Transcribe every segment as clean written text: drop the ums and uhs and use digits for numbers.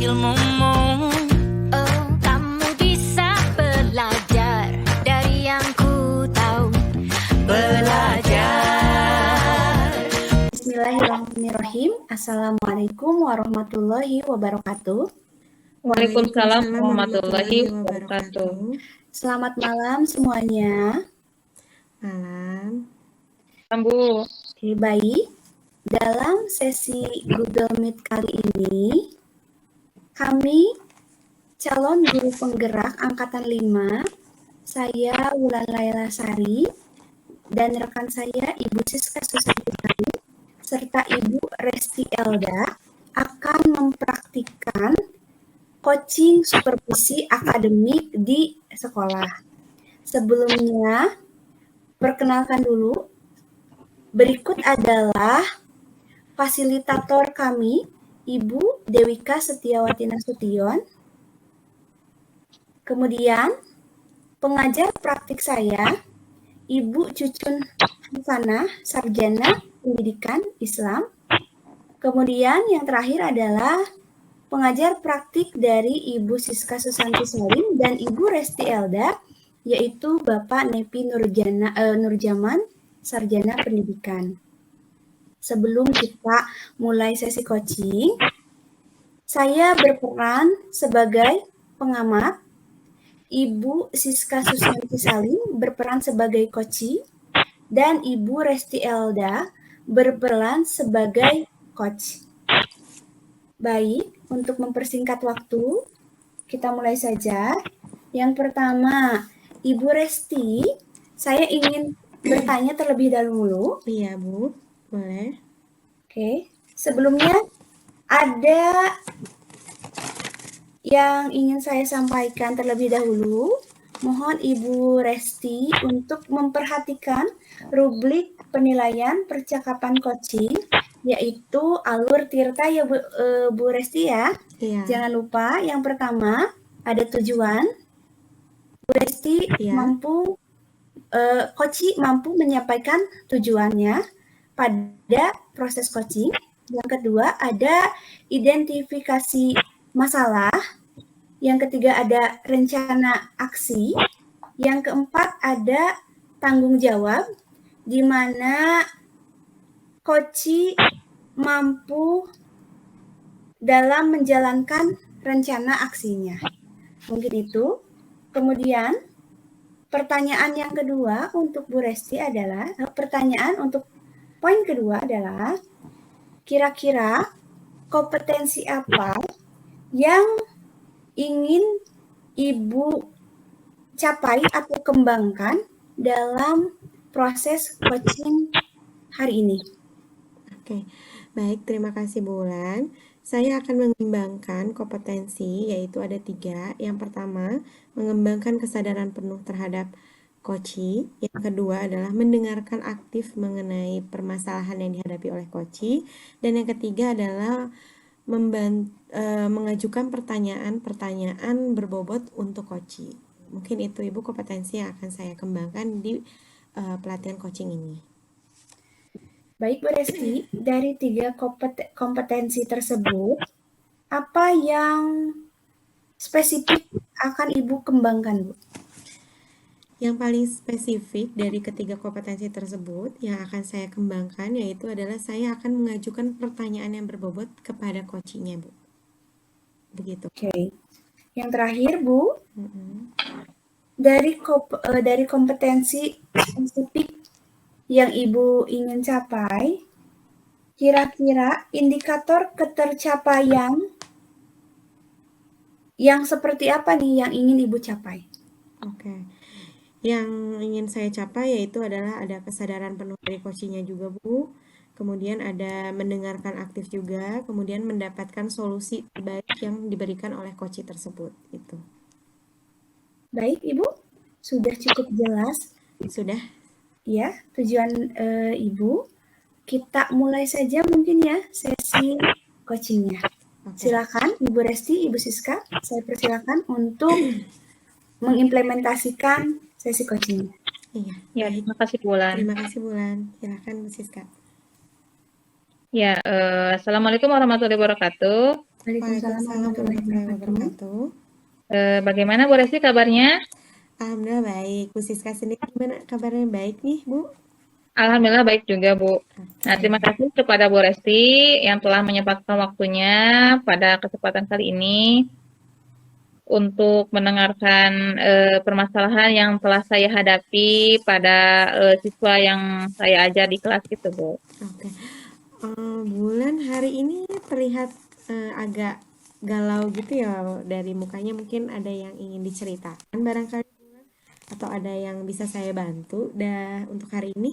ilmumu. Oh, kamu bisa belajar dari yang ku tahu. Belajar. Bismillahirrahmanirrahim. Assalamualaikum warahmatullahi wabarakatuh. Waalaikumsalam warahmatullahi wabarakatuh. Selamat malam semuanya. Malam. Oke, Bu. baik. Dalam sesi Google Meet kali ini, kami calon guru penggerak angkatan 5, saya Wulan Laila Sari, dan rekan saya Ibu Siska Susanti, serta Ibu Resti Elda akan mempraktikkan coaching supervisi akademik di sekolah. Sebelumnya, perkenalkan dulu, berikut adalah fasilitator kami, Ibu Dewika Setiawati Nasution. Kemudian, pengajar praktik saya, Ibu Cucun Hasanah, Sarjana Pendidikan Islam. Kemudian yang terakhir adalah pengajar praktik dari Ibu Siska Susanti Salim dan Ibu Resti Elda, yaitu Bapak Nepi Nurjaman, Sarjana Pendidikan. Sebelum kita mulai sesi coaching, saya berperan sebagai pengamat, Ibu Siska Susanti Salim berperan sebagai coach, dan Ibu Resti Elda berperan sebagai coach. Baik, untuk mempersingkat waktu, kita mulai saja. Yang pertama, Ibu Resti, saya ingin bertanya terlebih dahulu. Iya, Bu. Boleh. Oke, sebelumnya ada yang ingin saya sampaikan terlebih dahulu. Mohon Ibu Resti untuk memperhatikan rubrik penilaian percakapan coaching, yaitu alur Tirta ya Bu Resti ya. Iya. Jangan lupa yang pertama ada tujuan. Bu Resti coach mampu menyampaikan tujuannya pada proses coaching. Yang kedua ada identifikasi masalah. Yang ketiga ada rencana aksi. Yang keempat ada tanggung jawab, di mana coach mampu dalam menjalankan rencana aksinya. Mungkin itu. Kemudian pertanyaan yang kedua untuk Bu Resti adalah, poin kedua adalah, kira-kira kompetensi apa yang ingin Ibu capai atau kembangkan dalam proses coaching hari ini? Oke, baik. Terima kasih, Bu Wulan. Saya akan mengembangkan kompetensi, yaitu ada 3. Yang pertama, mengembangkan kesadaran penuh terhadap coach. Yang kedua adalah mendengarkan aktif mengenai permasalahan yang dihadapi oleh coach. Dan yang ketiga adalah mengajukan pertanyaan berbobot untuk coach. Mungkin itu Ibu kompetensi yang akan saya kembangkan di pelatihan coaching ini. Baik Bu Resti, dari 3 kompetensi tersebut, apa yang spesifik akan Ibu kembangkan, Bu? Yang paling spesifik dari ketiga kompetensi tersebut yang akan saya kembangkan yaitu adalah saya akan mengajukan pertanyaan yang berbobot kepada coachingnya, Bu. Begitu. Oke. Yang terakhir, Bu, dari kompetensi spesifik yang Ibu ingin capai, kira-kira indikator ketercapaian yang seperti apa nih yang ingin Ibu capai? Oke. Yang ingin saya capai yaitu adalah ada kesadaran penuh dari coachingnya juga, Bu. Kemudian ada mendengarkan aktif juga, kemudian mendapatkan solusi terbaik yang diberikan oleh coach tersebut. Itu. Baik, Ibu. Sudah cukup jelas? Sudah. Ya, tujuan Ibu. Kita mulai saja mungkin ya sesi coachingnya. Silakan Ibu Resti, Ibu Siska, saya persilakan untuk mengimplementasikan sesi coaching. Iya. Ya, terima kasih Wulan. Terima kasih Wulan. Silakan Bu Siska. Ya, Assalamualaikum warahmatullahi wabarakatuh. Waalaikumsalam Waalaikumsalam warahmatullahi warahmatullahi wabarakatuh. wabarakatuh. Bagaimana Bu Resti kabarnya? Alhamdulillah baik. Bu Siska sendiri gimana kabarnya? Baik nih, Bu? Alhamdulillah baik juga Bu. Nah, terima Oke. kasih kepada Bu Resti yang telah menyempatkan waktunya pada kesempatan kali ini untuk mendengarkan permasalahan yang telah saya hadapi pada siswa yang saya ajar di kelas gitu Bu. Oke. Bulan hari ini terlihat agak galau gitu ya dari mukanya, mungkin ada yang ingin diceritakan barangkali Bulan, atau ada yang bisa saya bantu untuk hari ini?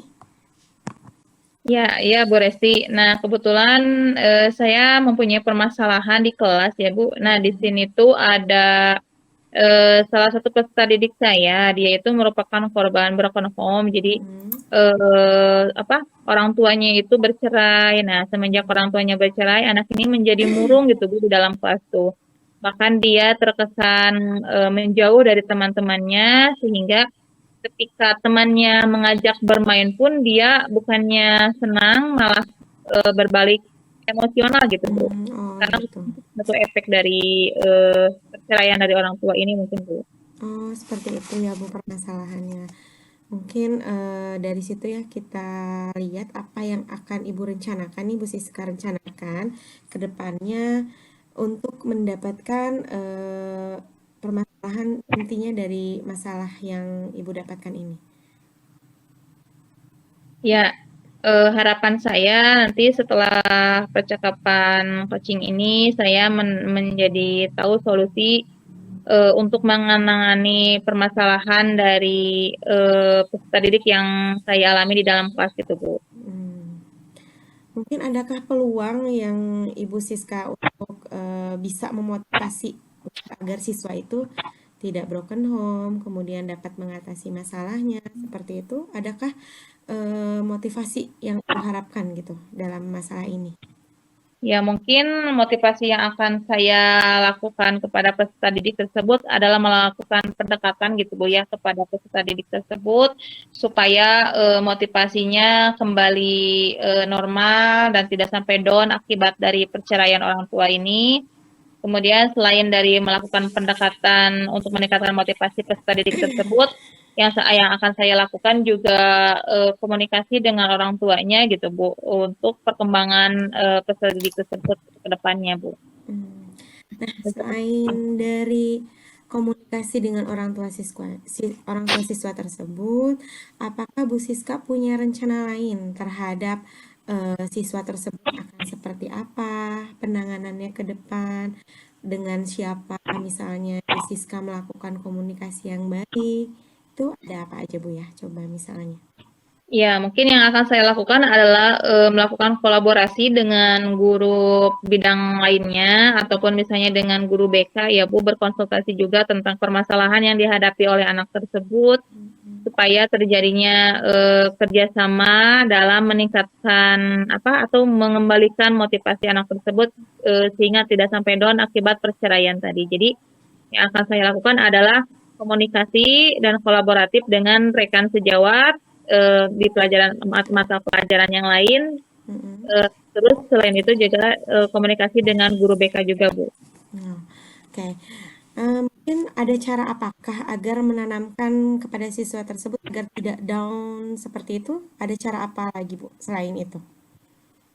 Ya, ya Bu Resti. Nah, kebetulan saya mempunyai permasalahan di kelas ya Bu. Nah, di sini tuh ada salah satu peserta didik saya, dia itu merupakan korban broken home. Jadi orang tuanya itu bercerai. Nah, semenjak orang tuanya bercerai, anak ini menjadi murung gitu Bu di dalam kelas tuh. Bahkan dia terkesan menjauh dari teman-temannya sehingga ketika temannya mengajak bermain pun dia bukannya senang malah berbalik emosional gitu Bu. Oh Karena gitu. satu efek dari perceraian dari orang tua ini mungkin Bu. Oh, seperti itu ya Bu permasalahannya. Mungkin dari situ ya kita lihat apa yang akan Ibu rencanakan nih, Bu Siska rencanakan ke depannya untuk mendapatkan permasalahan intinya dari masalah yang Ibu dapatkan ini. Ya, harapan saya nanti setelah percakapan coaching ini saya menjadi tahu solusi untuk menangani permasalahan dari peserta didik yang saya alami di dalam kelas itu Bu. Mungkin adakah peluang yang Ibu Siska untuk bisa memotivasi agar siswa itu tidak broken home, kemudian dapat mengatasi masalahnya seperti itu? Adakah motivasi yang Ibu harapkan gitu dalam masalah ini? Ya, mungkin motivasi yang akan saya lakukan kepada peserta didik tersebut adalah melakukan pendekatan gitu Bu ya kepada peserta didik tersebut supaya motivasinya kembali normal dan tidak sampai down akibat dari perceraian orang tua ini. Kemudian selain dari melakukan pendekatan untuk meningkatkan motivasi peserta didik tersebut, yang akan saya lakukan juga komunikasi dengan orang tuanya gitu Bu, untuk perkembangan peserta didik tersebut ke depannya Bu. Nah, selain dari komunikasi dengan orang tua siswa tersebut, apakah Bu Siska punya rencana lain terhadap siswa tersebut akan seperti apa penanganannya ke depan, dengan siapa misalnya Bu Siska melakukan komunikasi yang baik, itu ada apa aja Bu ya? Coba misalnya. Ya, mungkin yang akan saya lakukan adalah melakukan kolaborasi dengan guru bidang lainnya ataupun misalnya dengan guru BK ya Bu, berkonsultasi juga tentang permasalahan yang dihadapi oleh anak tersebut supaya terjadinya kerjasama dalam meningkatkan atau mengembalikan motivasi anak tersebut sehingga tidak sampai down akibat perceraian tadi. Jadi yang akan saya lakukan adalah komunikasi dan kolaboratif dengan rekan sejawat di mata pelajaran yang lain. Terus selain itu juga komunikasi dengan guru BK juga Bu. Oke. Mungkin ada cara apakah agar menanamkan kepada siswa tersebut agar tidak down seperti itu? Ada cara apa lagi Bu selain itu?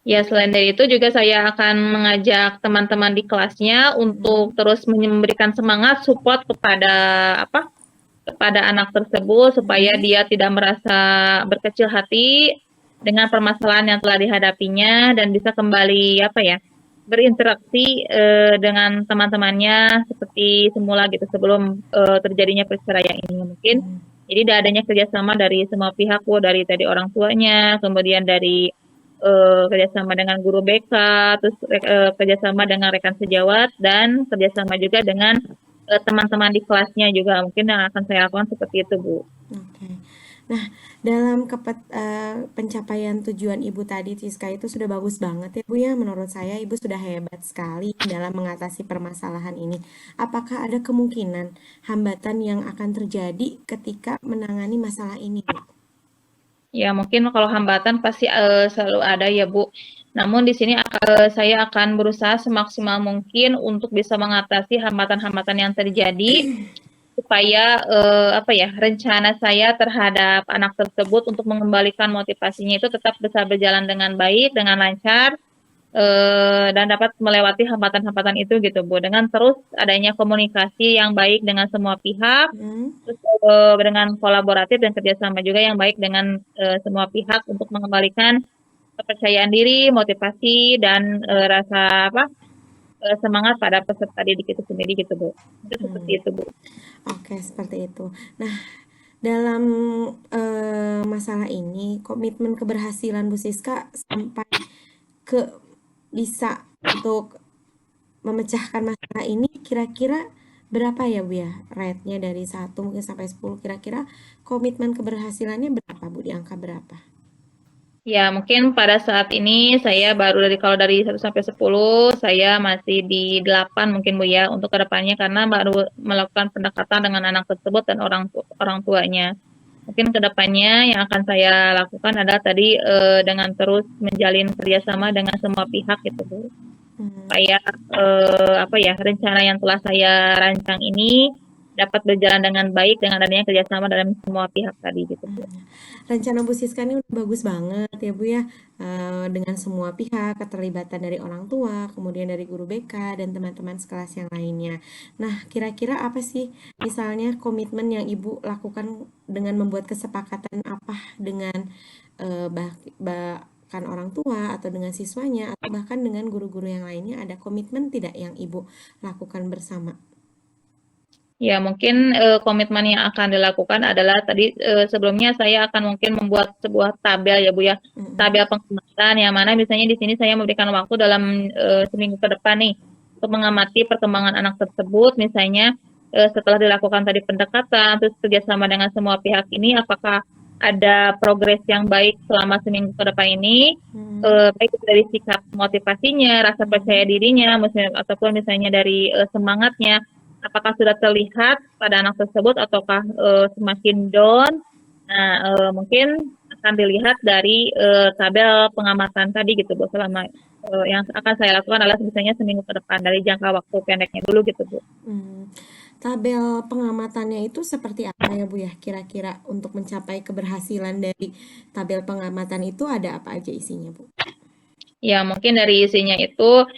Ya, selain dari itu juga saya akan mengajak teman-teman di kelasnya untuk terus memberikan semangat support kepada anak tersebut supaya dia tidak merasa berkecil hati dengan permasalahan yang telah dihadapinya dan bisa kembali berinteraksi dengan teman-temannya seperti semula gitu sebelum terjadinya perceraian ini mungkin. Jadi adanya kerjasama dari semua pihak dari tadi orang tuanya, kemudian dari kerjasama dengan guru BK, terus kerjasama dengan rekan sejawat dan kerjasama juga dengan teman-teman di kelasnya juga mungkin yang akan saya lakukan seperti itu Bu. Oke. Nah, dalam pencapaian tujuan Ibu tadi Siska itu sudah bagus banget ya Bu ya. Menurut saya Ibu sudah hebat sekali dalam mengatasi permasalahan ini. Apakah ada kemungkinan hambatan yang akan terjadi ketika menangani masalah ini Bu? Ya mungkin kalau hambatan pasti selalu ada ya Bu. Namun di sini saya akan berusaha semaksimal mungkin untuk bisa mengatasi hambatan-hambatan yang terjadi supaya rencana saya terhadap anak tersebut untuk mengembalikan motivasinya itu tetap bisa berjalan dengan baik, dengan lancar, dan dapat melewati hambatan-hambatan itu gitu Bu. Dengan terus adanya komunikasi yang baik dengan semua pihak, terus dengan kolaboratif dan kerjasama juga yang baik dengan semua pihak untuk mengembalikan kepercayaan diri, motivasi, dan rasa semangat pada peserta didik itu sendiri gitu Bu. Itu seperti itu Bu. Oke, seperti itu. Nah, dalam masalah ini, komitmen keberhasilan Bu Siska sampai ke bisa untuk memecahkan masalah ini kira-kira berapa ya Bu ya? Rate-nya dari 1 mungkin sampai 10, kira-kira komitmen keberhasilannya berapa Bu? Di angka berapa? Ya, mungkin pada saat ini saya baru kalau dari 1 sampai 10, saya masih di 8 mungkin Bu ya, untuk kedepannya karena baru melakukan pendekatan dengan anak tersebut dan orang tuanya. Mungkin kedepannya yang akan saya lakukan adalah tadi dengan terus menjalin kerjasama dengan semua pihak gitu Bu. Supaya rencana yang telah saya rancang ini dapat berjalan dengan baik dengan adanya kerjasama dalam semua pihak tadi gitu Bu. Rencana Bu Siska ini udah bagus banget ya Bu ya, dengan semua pihak, keterlibatan dari orang tua, kemudian dari guru BK dan teman-teman sekelas yang lainnya. Nah, kira-kira apa sih misalnya komitmen yang Ibu lakukan dengan membuat kesepakatan apa dengan bahkan orang tua atau dengan siswanya atau bahkan dengan guru-guru yang lainnya, ada komitmen tidak yang Ibu lakukan bersama? Ya, mungkin komitmen yang akan dilakukan adalah tadi sebelumnya saya akan mungkin membuat sebuah tabel ya Bu ya, tabel pengamatan yang mana misalnya di sini saya memberikan waktu dalam seminggu ke depan nih untuk mengamati perkembangan anak tersebut, misalnya setelah dilakukan tadi pendekatan, terus kerjasama dengan semua pihak ini, apakah ada progres yang baik selama seminggu ke depan ini, baik dari sikap motivasinya, rasa percaya dirinya, ataupun misalnya dari semangatnya, apakah sudah terlihat pada anak tersebut ataukah semakin down. Nah, mungkin akan dilihat dari tabel pengamatan tadi gitu Bu. Selama yang akan saya lakukan adalah misalnya seminggu ke depan dari jangka waktu pendeknya dulu gitu Bu. Tabel pengamatannya itu seperti apa ya Bu ya? Kira-kira untuk mencapai keberhasilan dari tabel pengamatan itu ada apa aja isinya Bu? Ya, mungkin dari isinya itu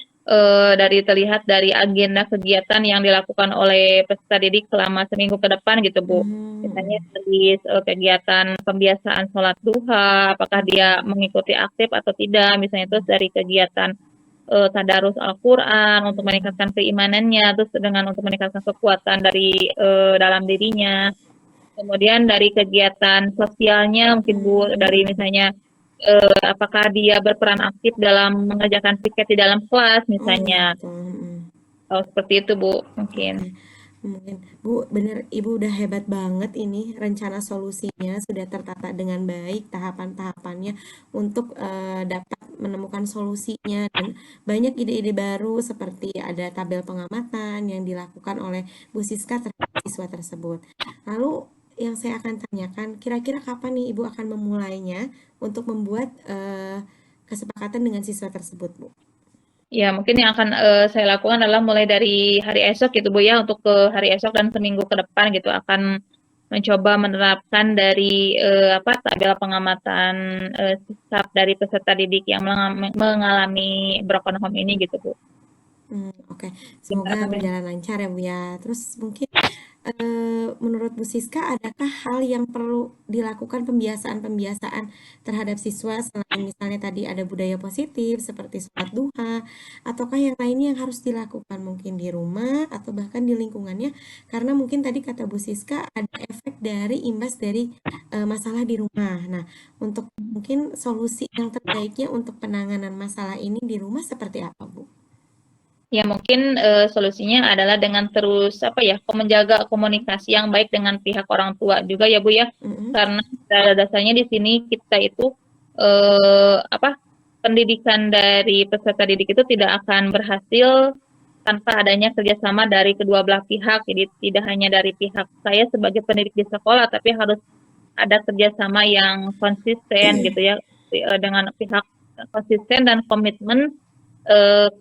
dari terlihat dari agenda kegiatan yang dilakukan oleh peserta didik selama seminggu ke depan gitu Bu. Misalnya dari kegiatan pembiasaan sholat duha, apakah dia mengikuti aktif atau tidak, misalnya terus dari kegiatan tadarus Al-Quran untuk meningkatkan keimanannya, terus dengan untuk meningkatkan kekuatan dari dalam dirinya. Kemudian dari kegiatan sosialnya mungkin Bu, dari misalnya apakah dia berperan aktif dalam mengerjakan piket di dalam kelas misalnya. Seperti itu Bu, mungkin. Mungkin Bu, bener Ibu udah hebat banget ini, rencana solusinya sudah tertata dengan baik tahapan-tahapannya untuk dapat menemukan solusinya, dan banyak ide-ide baru seperti ada tabel pengamatan yang dilakukan oleh Bu Siska terhadap siswa tersebut. Lalu yang saya akan tanyakan, kira-kira kapan nih Ibu akan memulainya untuk membuat kesepakatan dengan siswa tersebut Bu? Ya, mungkin yang akan saya lakukan adalah mulai dari hari esok gitu Bu ya, untuk ke hari esok dan seminggu ke depan gitu akan mencoba menerapkan dari tabel pengamatan sikap dari peserta didik yang mengalami broken home ini gitu Bu. Oke, semoga berjalan lancar ya Bu ya. Terus mungkin menurut Bu Siska, adakah hal yang perlu dilakukan pembiasaan-pembiasaan terhadap siswa selain misalnya tadi ada budaya positif seperti sholat duha, ataukah yang lainnya yang harus dilakukan mungkin di rumah atau bahkan di lingkungannya? Karena mungkin tadi kata Bu Siska ada efek dari imbas dari masalah di rumah. Nah, untuk mungkin solusi yang terbaiknya untuk penanganan masalah ini di rumah seperti apa Bu? Ya, mungkin solusinya adalah dengan terus menjaga komunikasi yang baik dengan pihak orang tua juga ya Bu ya. Karena pada dasarnya di sini kita itu pendidikan dari peserta didik itu tidak akan berhasil tanpa adanya kerjasama dari kedua belah pihak. Jadi tidak hanya dari pihak saya sebagai pendidik di sekolah, tapi harus ada kerjasama yang konsisten gitu ya dengan pihak konsisten dan komitmen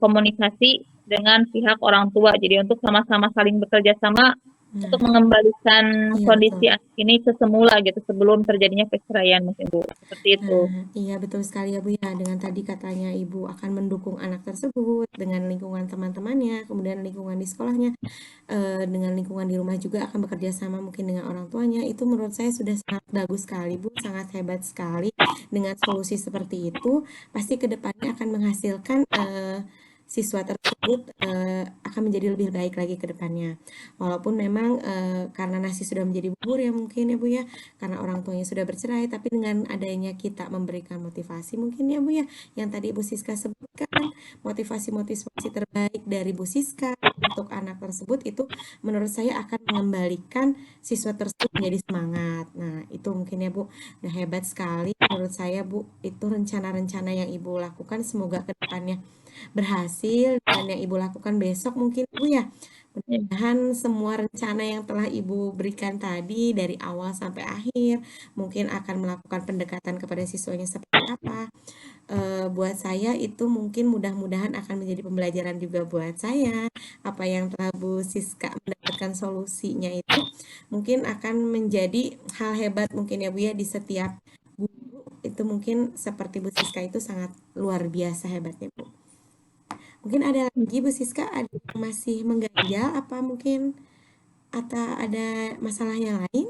komunikasi dengan pihak orang tua. Jadi untuk sama-sama saling bekerja sama untuk mengembalikan Iya, kondisi betul. anak ini ke semula gitu sebelum terjadinya perceraian mungkin Bu. Seperti itu. Nah, iya betul sekali ya Bu ya. Dengan tadi katanya Ibu akan mendukung anak tersebut dengan lingkungan teman-temannya, kemudian lingkungan di sekolahnya, dengan lingkungan di rumah juga akan bekerja sama mungkin dengan orang tuanya. Itu menurut saya sudah sangat bagus sekali Bu, sangat hebat sekali. Dengan solusi seperti itu, pasti kedepannya akan menghasilkan siswa tersebut akan menjadi lebih baik lagi ke depannya. Walaupun memang karena nasi sudah menjadi bubur ya mungkin ya Bu ya, karena orang tuanya sudah bercerai, tapi dengan adanya kita memberikan motivasi mungkin ya Bu ya, yang tadi Bu Siska sebutkan, motivasi-motivasi terbaik dari Bu Siska untuk anak tersebut itu menurut saya akan mengembalikan siswa tersebut menjadi semangat. Nah, itu mungkin ya Bu, udah hebat sekali menurut saya Bu, itu rencana-rencana yang Ibu lakukan semoga ke depannya berhasil dan yang Ibu lakukan besok mungkin Bu ya. Mudah-mudahan semua rencana yang telah Ibu berikan tadi dari awal sampai akhir mungkin akan melakukan pendekatan kepada siswanya seperti apa. Buat saya itu mungkin mudah-mudahan akan menjadi pembelajaran juga buat saya. Apa yang telah Bu Siska mendapatkan solusinya itu mungkin akan menjadi hal hebat mungkin ya Bu ya di setiap guru itu mungkin seperti Bu Siska itu sangat luar biasa hebatnya Bu. Mungkin ada lagi Bu Siska ada yang masih mengganjal apa mungkin atau ada masalah yang lain?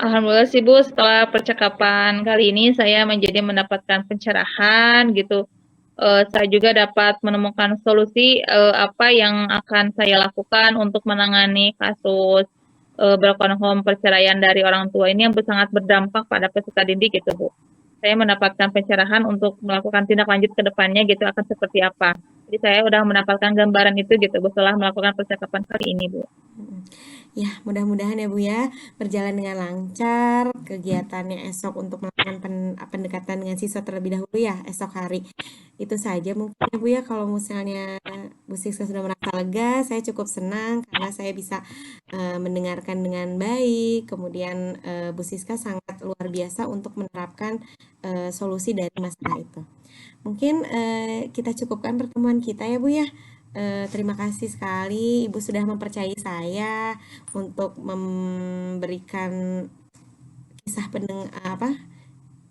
Alhamdulillah sih Bu, setelah percakapan kali ini saya menjadi mendapatkan pencerahan gitu. Saya juga dapat menemukan solusi apa yang akan saya lakukan untuk menangani kasus broken home perceraian dari orang tua ini yang sangat berdampak pada peserta didik gitu Bu. Saya mendapatkan pencerahan untuk melakukan tindak lanjut ke depannya gitu akan seperti apa. Jadi saya udah mendapatkan gambaran itu gitu Bu setelah melakukan percakapan kali ini Bu. Ya, mudah-mudahan ya Bu ya berjalan dengan lancar kegiatannya esok untuk melakukan pendekatan dengan siswa terlebih dahulu ya esok hari. Itu saja mungkin ya Bu ya kalau misalnya Bu Siska sudah merasa lega, saya cukup senang karena saya bisa mendengarkan dengan baik. Kemudian Bu Siska sangat luar biasa untuk menerapkan solusi dari masalah itu. Mungkin kita cukupkan pertemuan kita ya Bu ya. Terima kasih sekali Ibu sudah mempercayai saya untuk memberikan kisah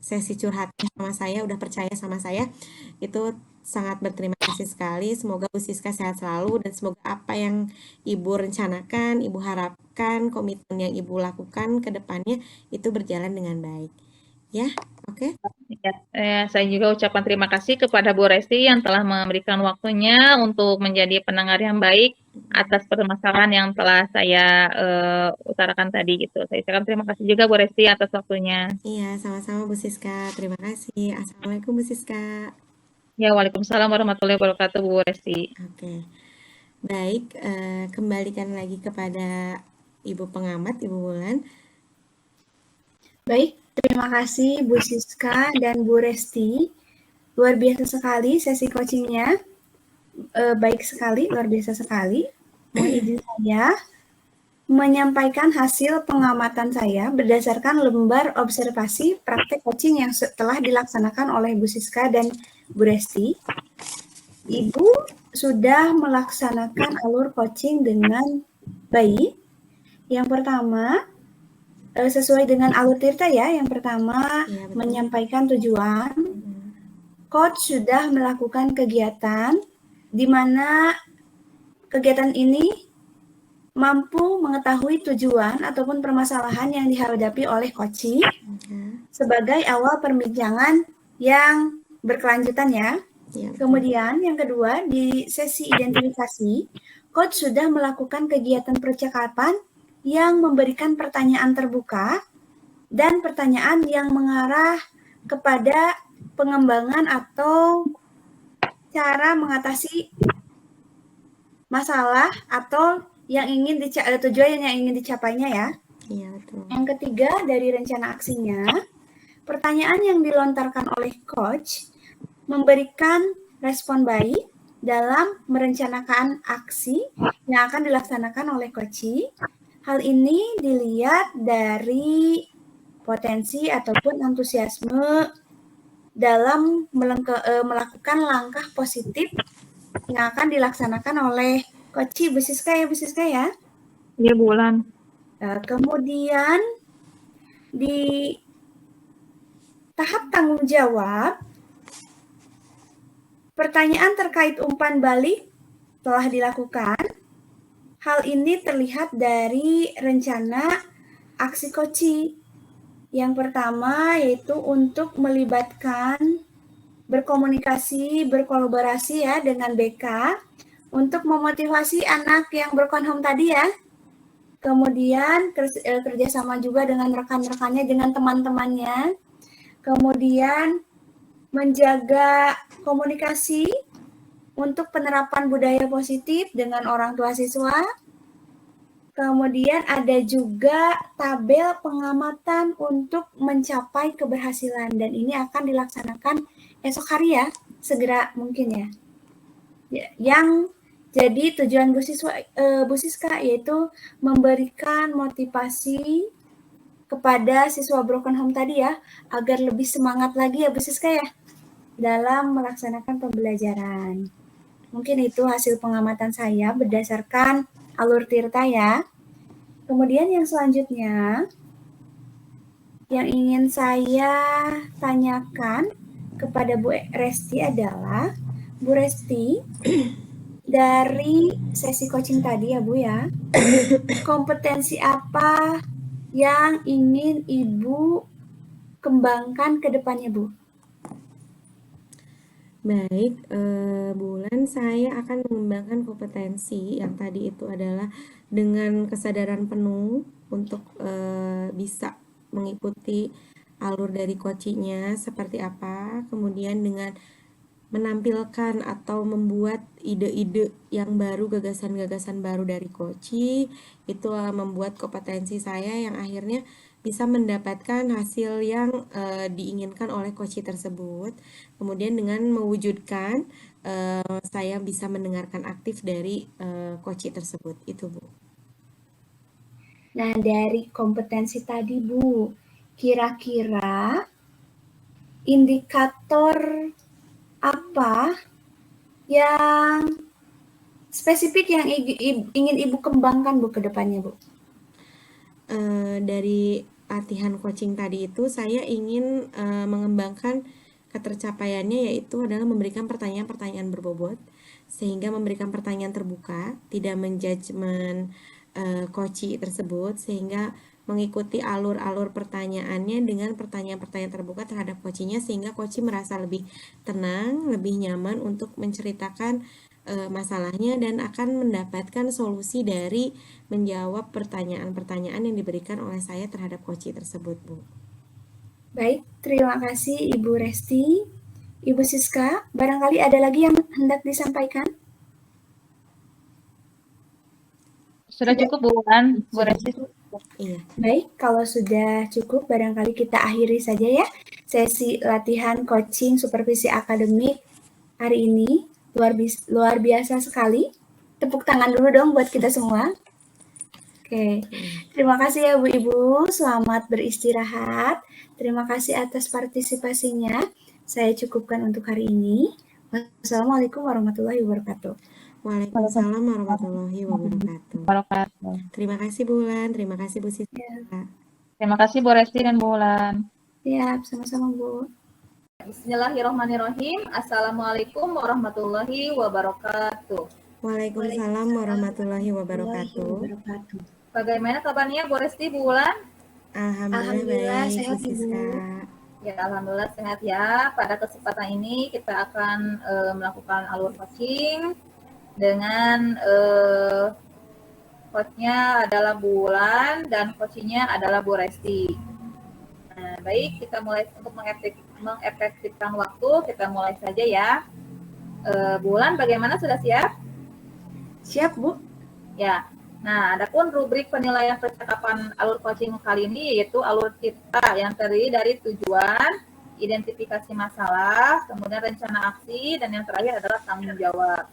sesi curhatnya sama saya, udah percaya sama saya. Itu sangat berterima kasih sekali. Semoga Bu Siska sehat selalu dan semoga apa yang Ibu rencanakan, Ibu harapkan, komitmen yang Ibu lakukan ke depannya itu berjalan dengan baik. Ya, oke. Ya, saya juga ucapkan terima kasih kepada Bu Resti yang telah memberikan waktunya untuk menjadi pendengar yang baik atas permasalahan yang telah saya utarakan tadi gitu. Saya ucapkan terima kasih juga Bu Resti atas waktunya. Iya, sama-sama Bu Siska. Terima kasih. Assalamualaikum Bu Siska. Ya, waalaikumsalam warahmatullahi wabarakatuh Bu Resti. Oke. Baik, kembalikan lagi kepada Ibu pengamat, Ibu Wulan. Baik, terima kasih Bu Siska dan Bu Resti. Luar biasa sekali sesi coachingnya. Baik sekali, luar biasa sekali. Mohon izin saya menyampaikan hasil pengamatan saya berdasarkan lembar observasi praktek coaching yang telah dilaksanakan oleh Bu Siska dan Bu Resti. Ibu sudah melaksanakan alur coaching dengan baik. Yang pertama, sesuai dengan alur Tirta ya. Yang pertama, Ya, betul. menyampaikan tujuan. Coach sudah melakukan kegiatan di mana kegiatan ini mampu mengetahui tujuan ataupun permasalahan yang dihadapi oleh coaching sebagai awal perbincangan yang berkelanjutan ya. Ya, Kemudian yang kedua, di sesi identifikasi, coach sudah melakukan kegiatan percakapan yang memberikan pertanyaan terbuka dan pertanyaan yang mengarah kepada pengembangan atau cara mengatasi masalah atau yang ingin tujuan yang ingin dicapainya ya. Iya, betul. Yang ketiga, dari rencana aksinya, pertanyaan yang dilontarkan oleh coach memberikan respon baik dalam merencanakan aksi yang akan dilaksanakan oleh coach. Hal ini dilihat dari potensi ataupun antusiasme dalam melakukan langkah positif yang akan dilaksanakan oleh Coach Bu Siska ya. Iya, Bu Wulan. Kemudian di tahap tanggung jawab, pertanyaan terkait umpan balik telah dilakukan. Hal ini terlihat dari rencana aksi Koci. Yang pertama yaitu untuk melibatkan, berkomunikasi, berkolaborasi ya dengan BK untuk memotivasi anak yang broken home tadi ya. Kemudian kerjasama juga dengan rekan-rekannya, dengan teman-temannya. Kemudian menjaga komunikasi untuk penerapan budaya positif dengan orang tua siswa. Kemudian ada juga tabel pengamatan untuk mencapai keberhasilan dan ini akan dilaksanakan esok hari ya, segera mungkin ya. Yang jadi tujuan Bu Siska yaitu memberikan motivasi kepada siswa broken home tadi ya, agar lebih semangat lagi ya Bu Siska ya dalam melaksanakan pembelajaran. Mungkin itu hasil pengamatan saya berdasarkan alur Tirta ya. Kemudian yang selanjutnya yang ingin saya tanyakan kepada Bu Resti adalah, Bu Resti, dari sesi coaching tadi ya Bu ya, kompetensi apa yang ingin Ibu kembangkan ke depannya Bu? Baik, Bulan saya akan mengembangkan kompetensi yang tadi itu adalah dengan kesadaran penuh untuk bisa mengikuti alur dari coachingnya seperti apa, kemudian dengan menampilkan atau membuat ide-ide yang baru, gagasan-gagasan baru dari coaching, itu membuat kompetensi saya yang akhirnya bisa mendapatkan hasil yang diinginkan oleh coaching tersebut. Kemudian dengan mewujudkan saya bisa mendengarkan aktif dari coaching tersebut, itu Bu. Nah, dari kompetensi tadi Bu, kira-kira indikator apa yang spesifik yang ingin Ibu kembangkan Bu ke depannya Bu? Dari latihan coaching tadi itu saya ingin mengembangkan ketercapaiannya, yaitu adalah memberikan pertanyaan-pertanyaan berbobot sehingga memberikan pertanyaan terbuka, tidak menjudgment coaching tersebut, sehingga mengikuti alur-alur pertanyaannya dengan pertanyaan-pertanyaan terbuka terhadap coachingnya, sehingga coaching merasa lebih tenang, lebih nyaman untuk menceritakan masalahnya dan akan mendapatkan solusi dari menjawab pertanyaan-pertanyaan yang diberikan oleh saya terhadap coaching tersebut, Bu. Baik, terima kasih Ibu Resti. Ibu Siska, barangkali ada lagi yang hendak disampaikan? Sudah cukup, Bu Wulan. Bu Resti. Iya. Baik, kalau sudah cukup, barangkali kita akhiri saja ya sesi latihan coaching supervisi akademik hari ini. Luar biasa sekali. Tepuk tangan dulu dong buat kita semua. Oke, terima kasih ya Bu Ibu. Selamat beristirahat. Terima kasih atas partisipasinya. Saya cukupkan untuk hari ini. Wassalamualaikum warahmatullahi wabarakatuh. Waalaikumsalam warahmatullahi wabarakatuh. Terima kasih Bulan, terima kasih Bu Siska. Ya. Terima kasih Bu Resti dan Bu Wulan. Ya, sama-sama Bu. Bismillahirrahmanirrahim. Assalamualaikum warahmatullahi wabarakatuh. Waalaikumsalam warahmatullahi wabarakatuh. Bagaimana kabarnya Bu Resti, Bu Wulan? Alhamdulillah baik, sehat, Bu Siska. Ya, alhamdulillah sehat ya. Pada kesempatan ini kita akan melakukan alur coaching dengan coachnya adalah Bu Wulan dan coachingnya adalah Bu Resti. Nah, baik, kita mulai untuk mengefektifkan waktu, kita mulai saja ya. Bu Wulan, bagaimana, sudah siap? Siap, Bu. Ya. Nah, adapun rubrik penilaian percakapan alur coaching kali ini yaitu alur Tirta yang terdiri dari tujuan, identifikasi masalah, kemudian rencana aksi, dan yang terakhir adalah tanggung jawab.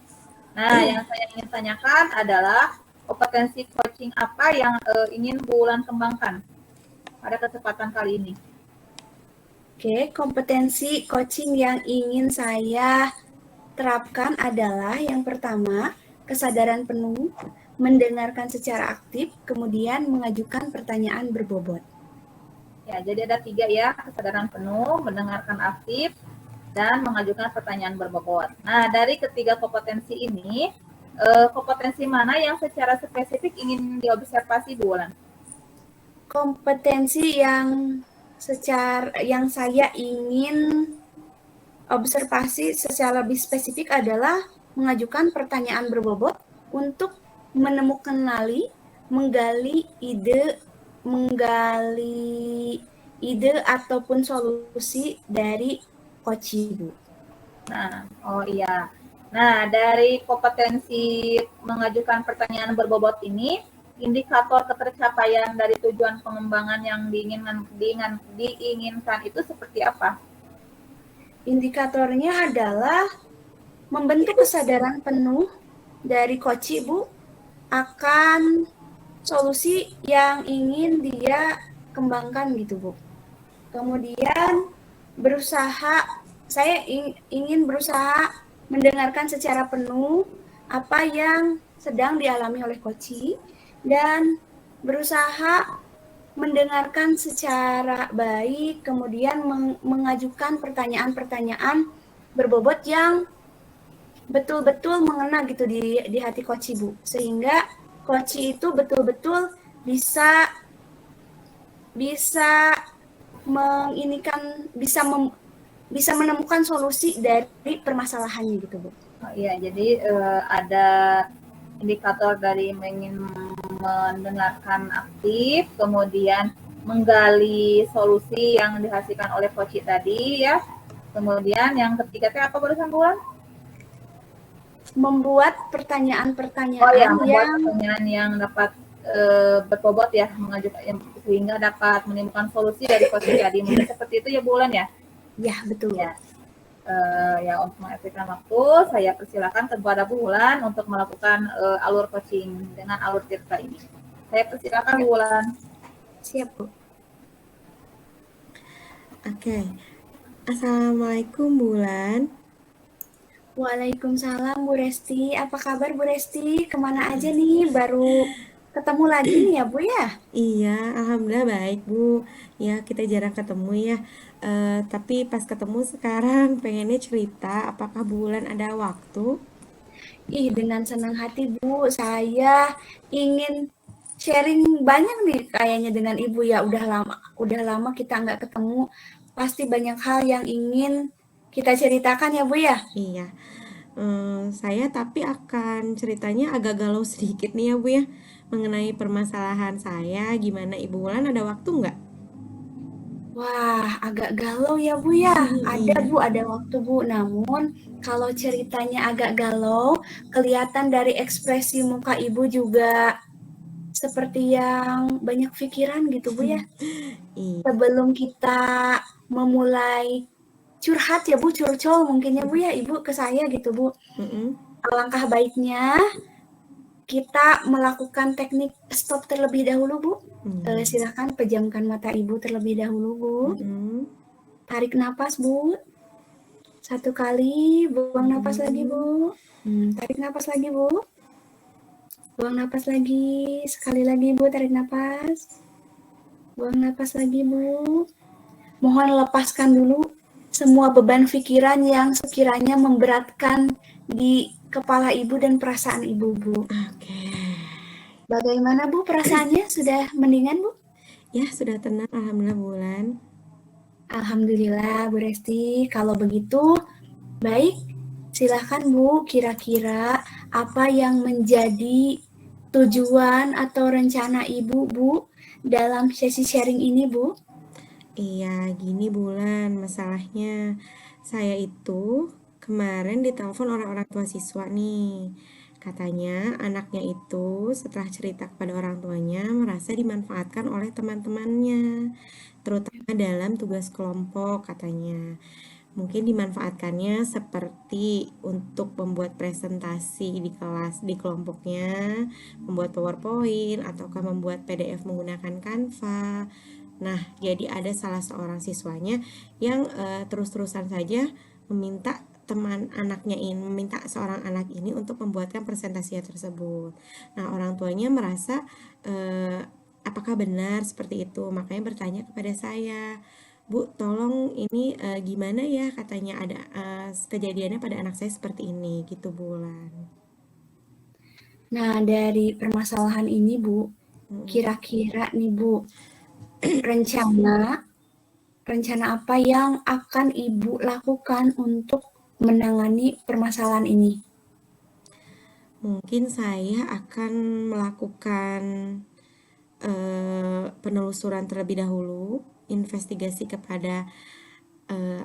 Nah, yang saya ingin tanyakan adalah kompetensi coaching apa yang ingin Bu Wulan kembangkan pada kesempatan kali ini? Oke, kompetensi coaching yang ingin saya terapkan adalah yang pertama, kesadaran penuh, mendengarkan secara aktif, kemudian mengajukan pertanyaan berbobot. Ya, jadi ada 3 ya, kesadaran penuh, mendengarkan aktif, dan mengajukan pertanyaan berbobot. Nah, dari ketiga kompetensi ini, kompetensi mana yang secara spesifik ingin diobservasi Bu Wulan? Kompetensi yang saya ingin observasi secara lebih spesifik adalah mengajukan pertanyaan berbobot untuk menemukan menggali ide ataupun solusi dari coach Ibu. Nah, oh iya. Nah, dari kompetensi mengajukan pertanyaan berbobot ini, indikator ketercapaian dari tujuan pengembangan yang diinginkan itu seperti apa? Indikatornya adalah membentuk kesadaran penuh dari coach Ibu akan solusi yang ingin dia kembangkan gitu Bu. Kemudian saya ingin berusaha mendengarkan secara penuh apa yang sedang dialami oleh coach dan berusaha mendengarkan secara baik, kemudian mengajukan pertanyaan-pertanyaan berbobot yang betul-betul mengena gitu di hati coach Ibu, sehingga coach itu betul-betul bisa bisa menemukan solusi dari permasalahannya gitu Bu. Oh, iya, jadi ada indikator dari ingin mendengarkan aktif, kemudian menggali solusi yang dihasilkan oleh coach tadi ya. Kemudian yang ketiga apa barusan bulan? Membuat pertanyaan-pertanyaan pertanyaan yang dapat berbobot ya, mengajukan sehingga dapat menimbulkan solusi dari coach tadi. Mungkin seperti itu ya bulan ya? Ya, betul. Ya. Ya untuk mengefektifkan waktu, saya persilakan kepada Bu Wulan untuk melakukan alur coaching dengan alur Tirta ini. Saya persilakan Bu Wulan. Siap Bu. Oke. Assalamualaikum Bu Wulan. Waalaikumsalam Bu Resti. Apa kabar Bu Resti? Kemana aja nih? Baru ketemu lagi nih ya Bu ya? Iya, alhamdulillah baik Bu. Ya, kita jarang ketemu ya. Tapi pas ketemu sekarang pengennya cerita, apakah Bu Wulan ada waktu? Ih, dengan senang hati Bu. Saya ingin sharing banyak nih kayaknya dengan Ibu ya. Udah lama kita nggak ketemu. Pasti banyak hal yang ingin kita ceritakan ya Bu ya? Iya. Saya tapi akan ceritanya agak galau sedikit nih ya Bu ya, mengenai permasalahan saya. Gimana Ibu Wulan, ada waktu nggak? Wah, agak galau ya Bu ya. Ada Bu, ada waktu Bu. Namun kalau ceritanya agak galau, kelihatan dari ekspresi muka Ibu juga seperti yang banyak pikiran gitu Bu ya. Iya. Sebelum kita memulai curhat ya Bu, curcol mungkin ya Bu ya Ibu ke saya gitu Bu. Alangkah baiknya kita melakukan teknik stop terlebih dahulu Bu. Silahkan pejamkan mata Ibu terlebih dahulu Bu. Tarik napas Bu. 1 kali, buang napas lagi Bu. Tarik napas lagi Bu. Buang napas lagi. Sekali lagi Bu, tarik napas. Buang napas lagi Bu. Mohon lepaskan dulu semua beban pikiran yang sekiranya memberatkan di kepala Ibu dan perasaan Ibu Bu. Oke. Bagaimana Bu perasaannya? Sudah mendingan Bu? Ya, sudah tenang alhamdulillah Bu Wulan. Alhamdulillah Bu Resti. Kalau begitu baik, silahkan Bu, kira-kira apa yang menjadi tujuan atau rencana Ibu Bu dalam sesi sharing ini Bu? Iya, gini Bu Wulan, masalahnya saya itu kemarin ditelepon oleh orang tua siswa nih. Katanya anaknya itu setelah cerita kepada orang tuanya merasa dimanfaatkan oleh teman-temannya, terutama dalam tugas kelompok katanya. Mungkin dimanfaatkannya seperti untuk membuat presentasi di kelas, di kelompoknya, membuat PowerPoint, ataukah membuat PDF menggunakan Canva. Nah, jadi ada salah seorang siswanya yang terus-terusan saja meminta meminta seorang anak ini untuk membuatkan presentasinya tersebut. Nah, orang tuanya merasa apakah benar seperti itu, makanya bertanya kepada saya, Bu, tolong ini gimana ya, katanya ada kejadiannya pada anak saya seperti ini, gitu Bulan. Nah, dari permasalahan ini, Bu, kira-kira nih, Bu, rencana apa yang akan Ibu lakukan untuk menangani permasalahan ini? Mungkin saya akan melakukan penelusuran terlebih dahulu, investigasi kepada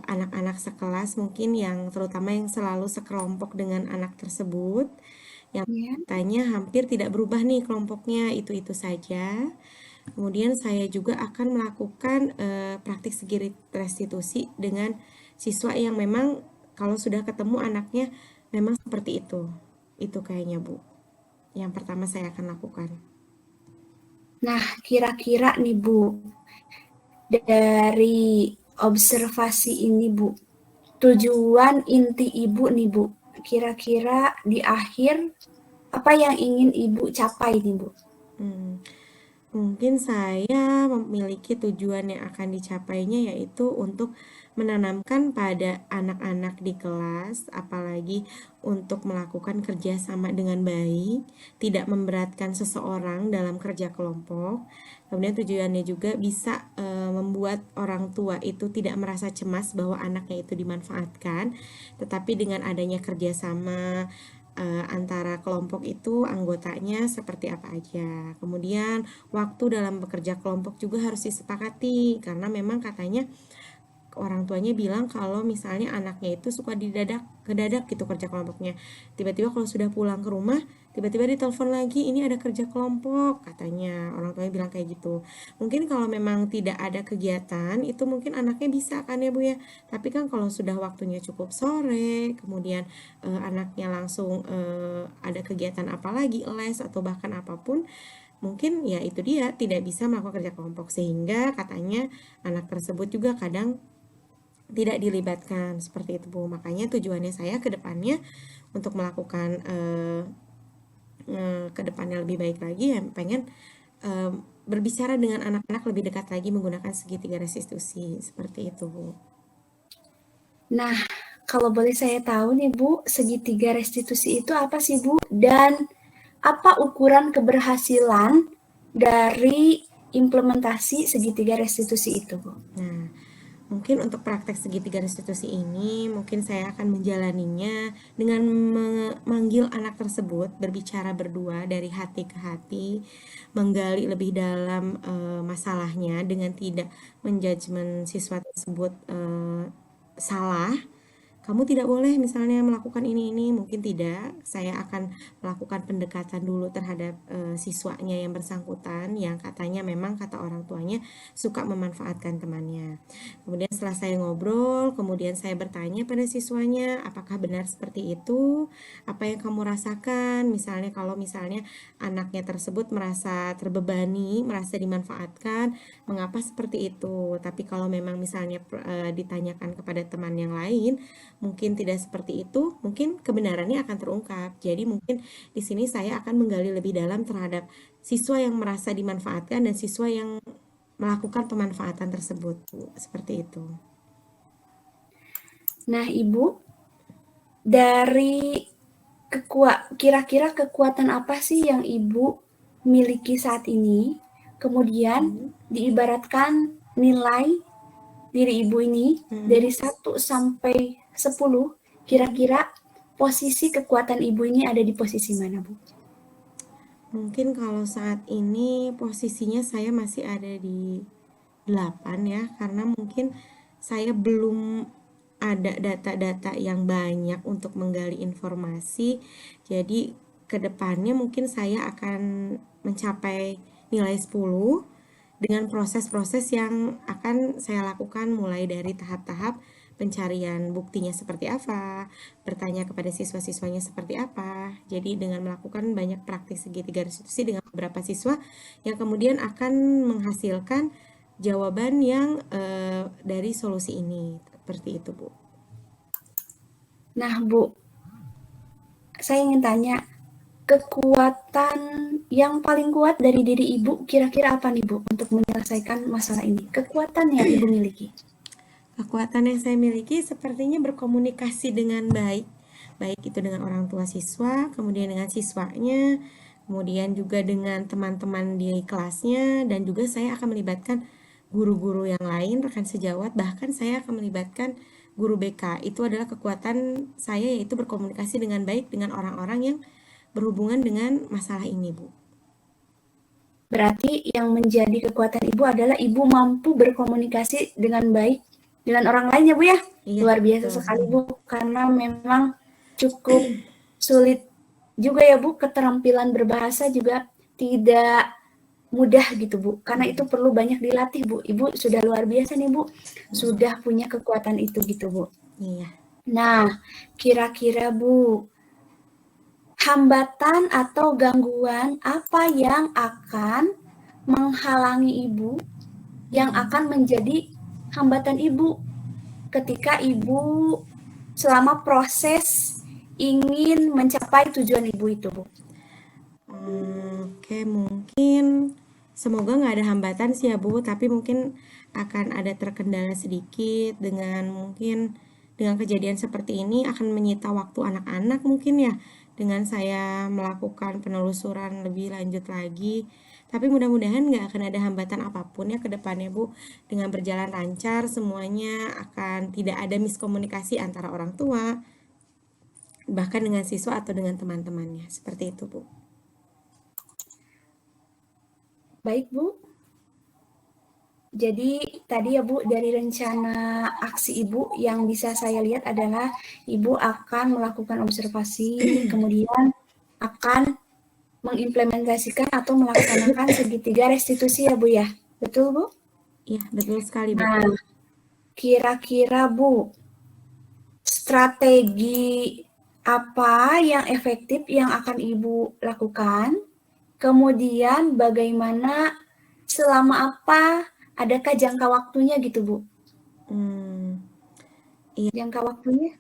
anak-anak sekelas mungkin yang terutama yang selalu sekelompok dengan anak tersebut yang Ya. katanya hampir tidak berubah nih kelompoknya, itu saja. Kemudian saya juga akan melakukan praktik segi restitusi dengan siswa yang memang kalau sudah ketemu anaknya memang seperti itu. Itu kayaknya Bu, yang pertama saya akan lakukan. Nah, kira-kira nih Bu, dari observasi ini Bu, tujuan inti Ibu nih Bu, kira-kira di akhir apa yang ingin Ibu capai nih Bu? Mungkin saya memiliki tujuan yang akan dicapainya yaitu untuk menanamkan pada anak-anak di kelas, apalagi untuk melakukan kerjasama dengan baik, tidak memberatkan seseorang dalam kerja kelompok. Kemudian tujuannya juga bisa membuat orang tua itu tidak merasa cemas bahwa anaknya itu dimanfaatkan, tetapi dengan adanya kerjasama antara kelompok itu anggotanya seperti apa aja. Kemudian waktu dalam bekerja kelompok juga harus disepakati karena memang katanya orang tuanya bilang kalau misalnya anaknya itu suka kedadak gitu kerja kelompoknya. Tiba-tiba kalau sudah pulang ke rumah, tiba-tiba ditelepon lagi, ini ada kerja kelompok, katanya. Orang tuanya bilang kayak gitu. Mungkin kalau memang tidak ada kegiatan, itu mungkin anaknya bisa kan ya Bu ya. Tapi kan kalau sudah waktunya cukup sore, kemudian anaknya langsung ada kegiatan apa lagi, les atau bahkan apapun, mungkin ya itu dia tidak bisa melakukan kerja kelompok sehingga katanya anak tersebut juga kadang tidak dilibatkan seperti itu Bu. Makanya tujuannya saya ke depannya untuk melakukan ke depannya lebih baik lagi ya pengen berbicara dengan anak-anak lebih dekat lagi menggunakan segitiga restitusi seperti itu Bu. Nah, kalau boleh saya tahu nih Bu, segitiga restitusi itu apa sih Bu? Dan apa ukuran keberhasilan dari implementasi segitiga restitusi itu Bu? Nah, mungkin untuk praktek segitiga restitusi ini mungkin saya akan menjalaninya dengan memanggil anak tersebut, berbicara berdua dari hati ke hati, menggali lebih dalam masalahnya dengan tidak menjudgment siswa tersebut salah. Kamu tidak boleh misalnya melakukan ini, mungkin tidak. Saya akan melakukan pendekatan dulu terhadap siswanya yang bersangkutan, yang katanya memang kata orang tuanya suka memanfaatkan temannya. Kemudian setelah saya ngobrol, kemudian saya bertanya pada siswanya, apakah benar seperti itu? Apa yang kamu rasakan? Misalnya kalau misalnya anaknya tersebut merasa terbebani, merasa dimanfaatkan, mengapa seperti itu? Tapi kalau memang misalnya ditanyakan kepada teman yang lain, mungkin tidak seperti itu, mungkin kebenarannya akan terungkap. Jadi mungkin di sini saya akan menggali lebih dalam terhadap siswa yang merasa dimanfaatkan dan siswa yang melakukan pemanfaatan tersebut, seperti itu. Nah, Ibu, dari kira-kira kekuatan apa sih yang Ibu miliki saat ini? Kemudian diibaratkan nilai diri Ibu ini dari 1 sampai 10, kira-kira posisi kekuatan Ibu ini ada di posisi mana, Bu? Mungkin kalau saat ini posisinya saya masih ada di 8 ya, karena mungkin saya belum ada data-data yang banyak untuk menggali informasi. Jadi kedepannya mungkin saya akan mencapai nilai 10 dengan proses-proses yang akan saya lakukan mulai dari tahap-tahap pencarian buktinya seperti apa, bertanya kepada siswa-siswanya seperti apa. Jadi dengan melakukan banyak praktik segitiga restitusi dengan beberapa siswa yang kemudian akan menghasilkan jawaban yang dari solusi ini. Seperti itu, Bu. Nah, Bu, saya ingin tanya, kekuatan yang paling kuat dari diri Ibu kira-kira apa nih, Bu, untuk menyelesaikan masalah ini? Kekuatan yang Ibu miliki. Kekuatan yang saya miliki sepertinya berkomunikasi dengan baik, baik itu dengan orang tua siswa, kemudian dengan siswanya, kemudian juga dengan teman-teman di kelasnya, dan juga saya akan melibatkan guru-guru yang lain, rekan sejawat, bahkan saya akan melibatkan guru BK. Itu adalah kekuatan saya, yaitu berkomunikasi dengan baik dengan orang-orang yang berhubungan dengan masalah ini, Bu. Berarti yang menjadi kekuatan Ibu adalah Ibu mampu berkomunikasi dengan baik dengan orang lain ya, Bu ya? Iya, Luar biasa betul. sekali, Bu, karena memang cukup sulit juga ya, Bu, keterampilan berbahasa juga tidak mudah gitu, Bu, karena itu perlu banyak dilatih, Bu. Ibu sudah luar biasa nih, Bu, sudah punya kekuatan itu gitu, Bu. Iya. Nah, kira-kira, Bu, hambatan atau gangguan apa yang akan menghalangi Ibu, yang akan menjadi hambatan Ibu ketika Ibu selama proses ingin mencapai tujuan Ibu itu, Bu? Oke, mungkin semoga nggak ada hambatan sih ya, Bu, tapi mungkin akan ada terkendala sedikit dengan kejadian seperti ini akan menyita waktu anak-anak mungkin ya, dengan saya melakukan penelusuran lebih lanjut lagi. Tapi mudah-mudahan nggak akan ada hambatan apapun ya ke depannya, Bu. Dengan berjalan lancar, semuanya akan tidak ada miskomunikasi antara orang tua, bahkan dengan siswa atau dengan teman-temannya. Seperti itu, Bu. Baik, Bu. Jadi tadi ya, Bu, dari rencana aksi Ibu yang bisa saya lihat adalah Ibu akan melakukan observasi, kemudian akan mengimplementasikan atau melaksanakan segitiga restitusi ya, Bu ya? Betul, Bu? Iya, betul sekali, Bu. Nah, kira-kira, Bu, strategi apa yang efektif yang akan Ibu lakukan? Kemudian bagaimana, selama apa, adakah jangka waktunya gitu, Bu? Jangka waktunya?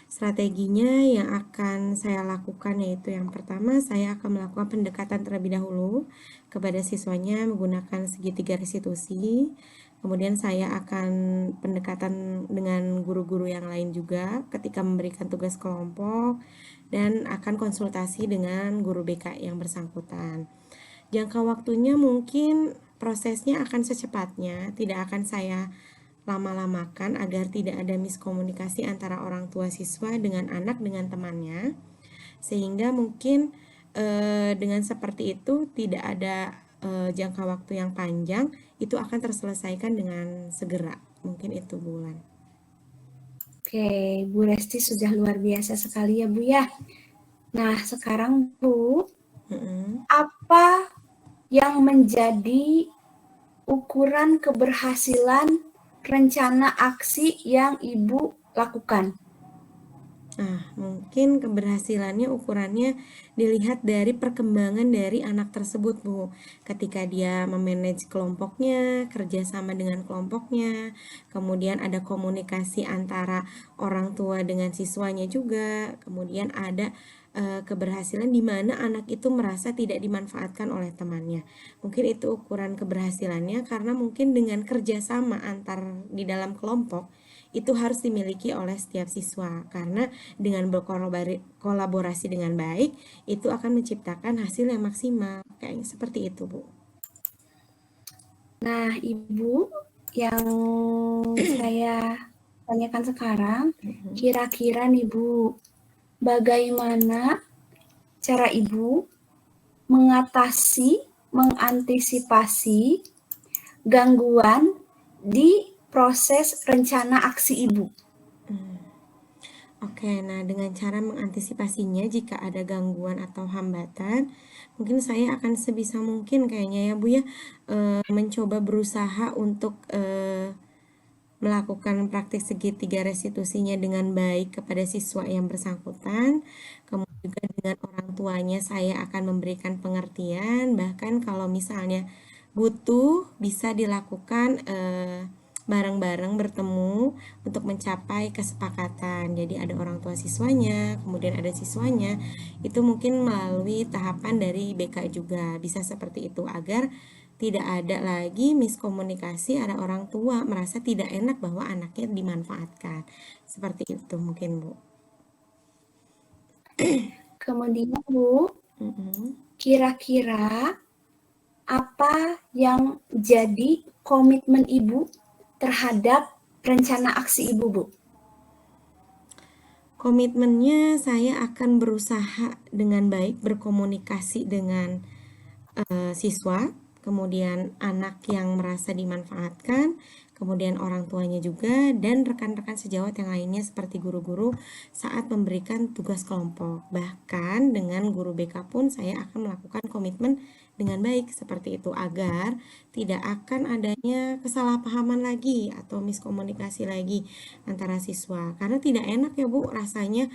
Strateginya yang akan saya lakukan yaitu yang pertama, saya akan melakukan pendekatan terlebih dahulu kepada siswanya menggunakan segitiga restitusi. Kemudian saya akan pendekatan dengan guru-guru yang lain juga ketika memberikan tugas kelompok, dan akan konsultasi dengan guru BK yang bersangkutan. Jangka waktunya mungkin prosesnya akan secepatnya, tidak akan saya lama-lamakan agar tidak ada miskomunikasi antara orang tua siswa dengan anak dengan temannya, sehingga mungkin dengan seperti itu tidak ada jangka waktu yang panjang, itu akan terselesaikan dengan segera. Mungkin itu, Bulan. Oke, Bu Resti sudah luar biasa sekali ya, Bu ya. Nah, sekarang Bu, apa yang menjadi ukuran keberhasilan rencana aksi yang Ibu lakukan? Nah, mungkin keberhasilannya ukurannya dilihat dari perkembangan dari anak tersebut, Bu. Ketika dia memanage kelompoknya, kerjasama dengan kelompoknya, kemudian ada komunikasi antara orang tua dengan siswanya juga, kemudian ada keberhasilan di mana anak itu merasa tidak dimanfaatkan oleh temannya. Mungkin itu ukuran keberhasilannya, karena mungkin dengan kerjasama antar di dalam kelompok itu harus dimiliki oleh setiap siswa, karena dengan berkolaborasi dengan baik itu akan menciptakan hasil yang maksimal. Kayaknya seperti itu, Bu. Nah, Ibu, yang saya tanyakan sekarang, kira-kira nih, Bu, bagaimana cara Ibu mengantisipasi gangguan di proses rencana aksi Ibu? Oke, nah dengan cara mengantisipasinya jika ada gangguan atau hambatan, mungkin saya akan sebisa mungkin kayaknya ya, Bu ya, mencoba berusaha untuk melakukan praktik segitiga restitusinya dengan baik kepada siswa yang bersangkutan. Kemudian juga dengan orang tuanya saya akan memberikan pengertian, bahkan kalau misalnya butuh bisa dilakukan bareng-bareng bertemu untuk mencapai kesepakatan. Jadi ada orang tua siswanya, kemudian ada siswanya, itu mungkin melalui tahapan dari BK juga bisa seperti itu agar tidak ada lagi miskomunikasi, ada orang tua merasa tidak enak bahwa anaknya dimanfaatkan. Seperti itu mungkin, Bu. Kemudian Bu, kira-kira apa yang jadi komitmen Ibu terhadap rencana aksi Ibu, Bu? Komitmennya saya akan berusaha dengan baik berkomunikasi dengan siswa, kemudian anak yang merasa dimanfaatkan, kemudian orang tuanya juga, dan rekan-rekan sejawat yang lainnya seperti guru-guru saat memberikan tugas kelompok. Bahkan dengan guru BK pun saya akan melakukan komitmen dengan baik seperti itu agar tidak akan adanya kesalahpahaman lagi atau miskomunikasi lagi antara siswa. Karena tidak enak ya Bu rasanya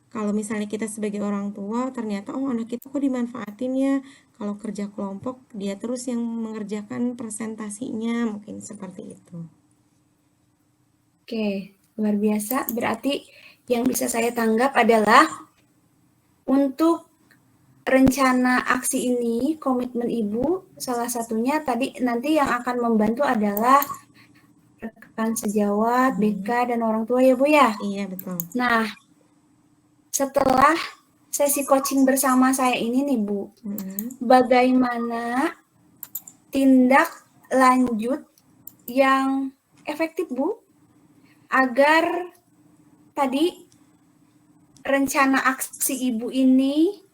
kalau misalnya kita sebagai orang tua ternyata anak kita kok dimanfaatin ya, kalau kerja kelompok dia terus yang mengerjakan presentasinya, mungkin seperti itu. Oke, luar biasa. Berarti yang bisa saya tanggap adalah untuk rencana aksi ini, komitmen Ibu, salah satunya tadi nanti yang akan membantu adalah rekan sejawat, BK, dan orang tua ya Bu ya? Iya, betul. Nah, setelah sesi coaching bersama saya ini nih Bu, bagaimana tindak lanjut yang efektif Bu, agar tadi rencana aksi Ibu ini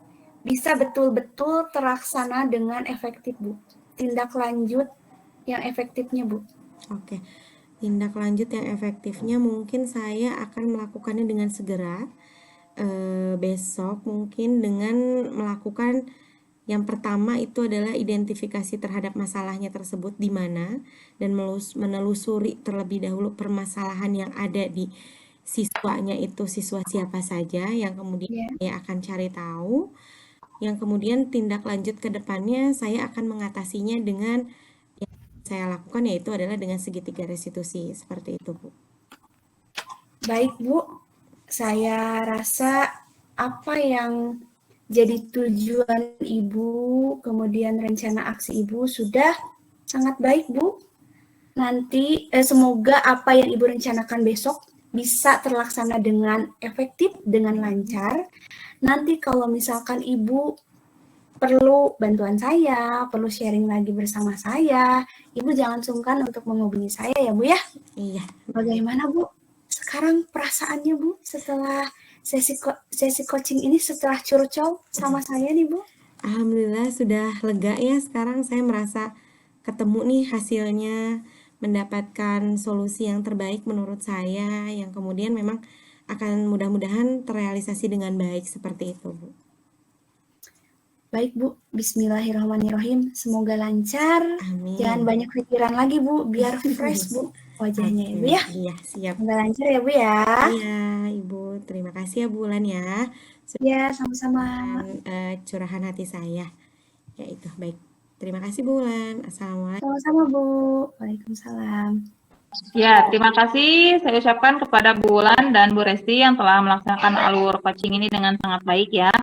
bisa betul-betul terlaksana dengan efektif Bu. Tindak lanjut yang efektifnya Bu. Oke, tindak lanjut yang efektifnya mungkin saya akan melakukannya dengan segera. Besok mungkin dengan melakukan yang pertama itu adalah identifikasi terhadap masalahnya tersebut di mana dan menelusuri terlebih dahulu permasalahan yang ada di siswanya itu siswa siapa saja yang kemudian saya akan cari tahu. Yang kemudian tindak lanjut ke depannya saya akan mengatasinya dengan yang saya lakukan yaitu adalah dengan segitiga restitusi seperti itu Bu. Baik Bu, saya rasa apa yang jadi tujuan Ibu, kemudian rencana aksi Ibu sudah sangat baik Bu. Nanti semoga apa yang Ibu rencanakan besok bisa terlaksana dengan efektif, dengan lancar. Nanti kalau misalkan Ibu perlu bantuan saya, perlu sharing lagi bersama saya, Ibu jangan sungkan untuk menghubungi saya ya Bu ya. Iya. Bagaimana Bu? Sekarang perasaannya Bu setelah sesi coaching ini, setelah curcol sama saya nih Bu? Alhamdulillah sudah lega ya, sekarang saya merasa ketemu nih hasilnya, mendapatkan solusi yang terbaik menurut saya, yang kemudian memang akan mudah-mudahan terrealisasi dengan baik seperti itu Bu. Baik Bu, bismillahirrahmanirrahim, semoga lancar. Amin. Jangan banyak pikiran lagi Bu, biar fresh Bu wajahnya ya Bu ya. Iya, siap. Semoga lancar ya Bu ya. Iya Ibu, terima kasih ya Bu Ulan ya. Ya, sama-sama. Curahan hati saya. Ya itu, baik. Terima kasih Bu Ulan. Assalamualaikum. Sama-sama Bu. Waalaikumsalam. Ya, terima kasih saya ucapkan kepada Bu Ulan dan Bu Resti yang telah melaksanakan alur coaching ini dengan sangat baik ya.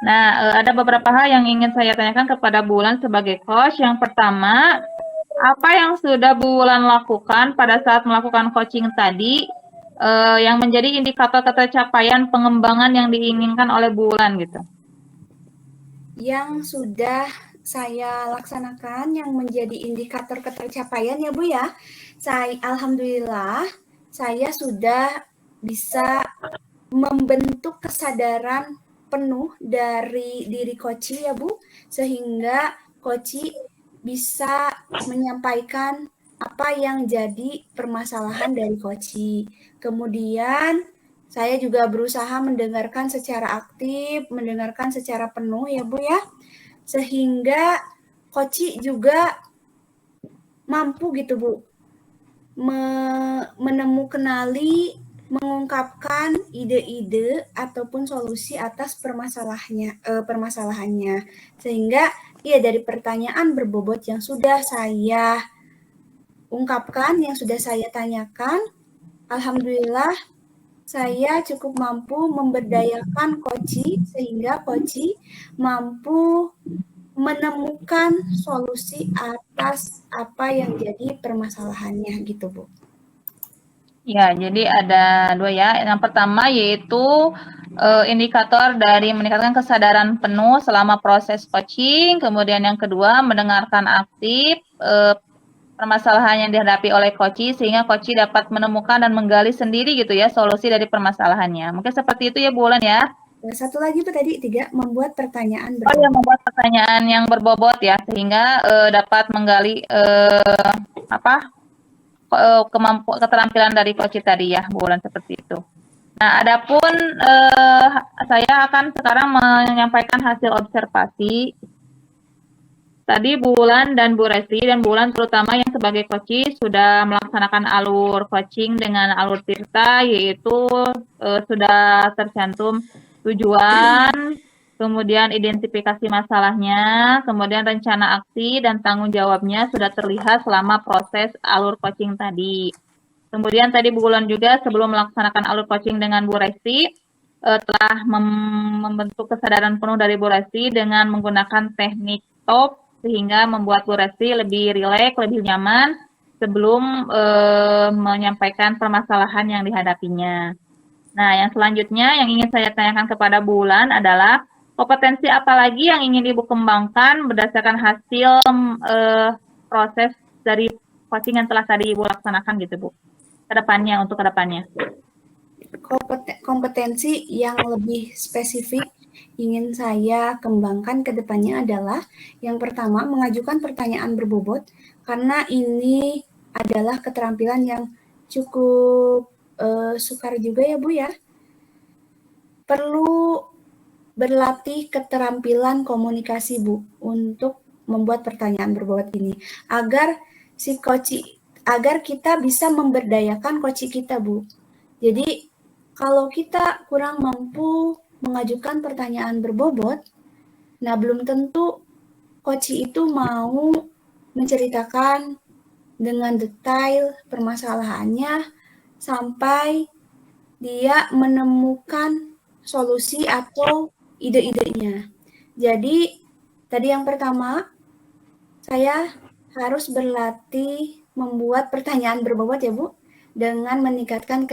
Nah, ada beberapa hal yang ingin saya tanyakan kepada Bu Ulan sebagai coach. Yang pertama, apa yang sudah Bu Ulan lakukan pada saat melakukan coaching tadi yang menjadi indikator ketercapaian pengembangan yang diinginkan oleh Bu Ulan gitu? Yang sudah saya laksanakan yang menjadi indikator ketercapaian ya Bu ya. Alhamdulillah saya sudah bisa membentuk kesadaran penuh dari diri Koci ya Bu, sehingga Koci bisa menyampaikan apa yang jadi permasalahan dari Koci. Kemudian saya juga berusaha mendengarkan secara aktif, mendengarkan secara penuh ya Bu ya, sehingga Koci juga mampu gitu Bu menemukanali, mengungkapkan ide-ide ataupun solusi atas permasalahannya, sehingga Iya, dari pertanyaan berbobot yang sudah saya ungkapkan, yang sudah saya tanyakan, alhamdulillah saya cukup mampu memberdayakan Koci sehingga Koci mampu menemukan solusi atas apa yang jadi permasalahannya gitu, Bu. Ya, jadi ada dua ya. Yang pertama yaitu indikator dari meningkatkan kesadaran penuh selama proses coaching. Kemudian yang kedua mendengarkan aktif permasalahan yang dihadapi oleh coach sehingga coach dapat menemukan dan menggali sendiri gitu ya solusi dari permasalahannya. Mungkin seperti itu ya Bu Ulan ya. Satu lagi Bu tadi 3, membuat pertanyaan Oh ya, berbobot. membuat pertanyaan yang berbobot ya sehingga dapat menggali keterampilan dari coach tadi ya Bu Ulan seperti itu. Nah, adapun saya akan sekarang menyampaikan hasil observasi. Tadi Bu Ulan dan Bu Resti dan Bu Ulan terutama yang sebagai coach sudah melaksanakan alur coaching dengan alur Tirta, yaitu sudah tercantum tujuan, kemudian identifikasi masalahnya, kemudian rencana aksi dan tanggung jawabnya sudah terlihat selama proses alur coaching tadi. Kemudian tadi Bu Ulan juga sebelum melaksanakan alur coaching dengan Bu Resti telah membentuk kesadaran penuh dari Bu Resti dengan menggunakan teknik TOP sehingga membuat Bu Resti lebih rileks, lebih nyaman sebelum menyampaikan permasalahan yang dihadapinya. Nah, yang selanjutnya yang ingin saya tanyakan kepada Bu Ulan adalah kompetensi apa lagi yang ingin Ibu kembangkan berdasarkan hasil proses dari coaching yang telah tadi Ibu laksanakan gitu Bu, untuk kedepannya. Kompetensi yang lebih spesifik ingin saya kembangkan ke depannya adalah yang pertama mengajukan pertanyaan berbobot karena ini adalah keterampilan yang cukup sukar juga ya Bu ya. Perlu berlatih keterampilan komunikasi Bu untuk membuat pertanyaan berbobot ini agar kita bisa memberdayakan coach kita Bu. Jadi kalau kita kurang mampu mengajukan pertanyaan berbobot, nah belum tentu coach itu mau menceritakan dengan detail permasalahannya sampai dia menemukan solusi atau ide-idenya. Jadi tadi yang pertama, saya harus berlatih membuat pertanyaan berbobot ya Bu, dengan meningkatkan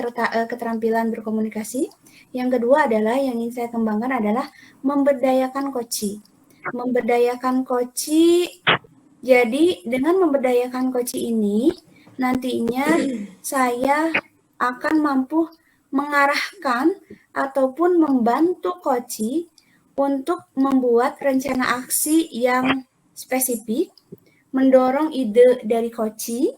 keterampilan berkomunikasi. Yang kedua adalah yang ingin saya kembangkan adalah memberdayakan coach. Memberdayakan coach, jadi dengan memberdayakan coach ini, nantinya saya akan mampu mengarahkan ataupun membantu coach untuk membuat rencana aksi yang spesifik, mendorong ide dari coach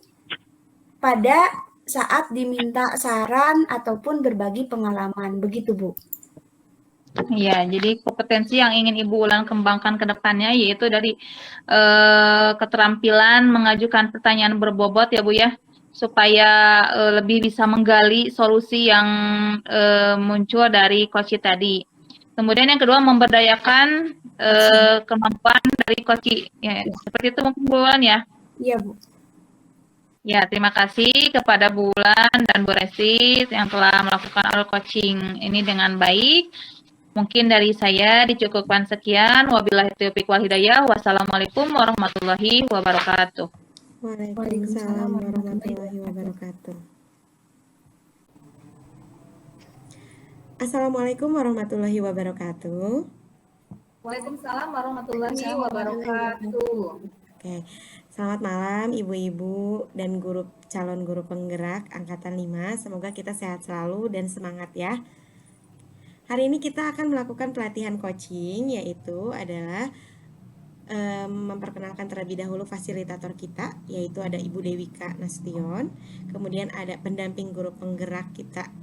pada saat diminta saran ataupun berbagi pengalaman. Begitu, Bu. Iya, jadi kompetensi yang ingin Ibu Ulan kembangkan ke depannya yaitu dari keterampilan mengajukan pertanyaan berbobot ya Bu ya, supaya lebih bisa menggali solusi yang muncul dari coach tadi. Kemudian yang kedua memberdayakan kemampuan dari coach. Ya, seperti itu mungkin Bu Ulan ya. Iya, Bu. Ya, terima kasih kepada Bu Ulan dan Bu Resti yang telah melakukan alur coaching ini dengan baik. Mungkin dari saya dicukupkan sekian. Wabillahi taufiq wal hidayah. Wassalamualaikum warahmatullahi wabarakatuh. Waalaikumsalam warahmatullahi wabarakatuh. Assalamualaikum warahmatullahi wabarakatuh. Waalaikumsalam warahmatullahi wabarakatuh. Oke, selamat malam ibu-ibu dan calon guru penggerak angkatan 5. Semoga kita sehat selalu dan semangat ya. Hari ini kita akan melakukan pelatihan coaching, yaitu adalah memperkenalkan terlebih dahulu fasilitator kita, yaitu ada Ibu Dewika Nasution. Kemudian ada pendamping guru penggerak kita,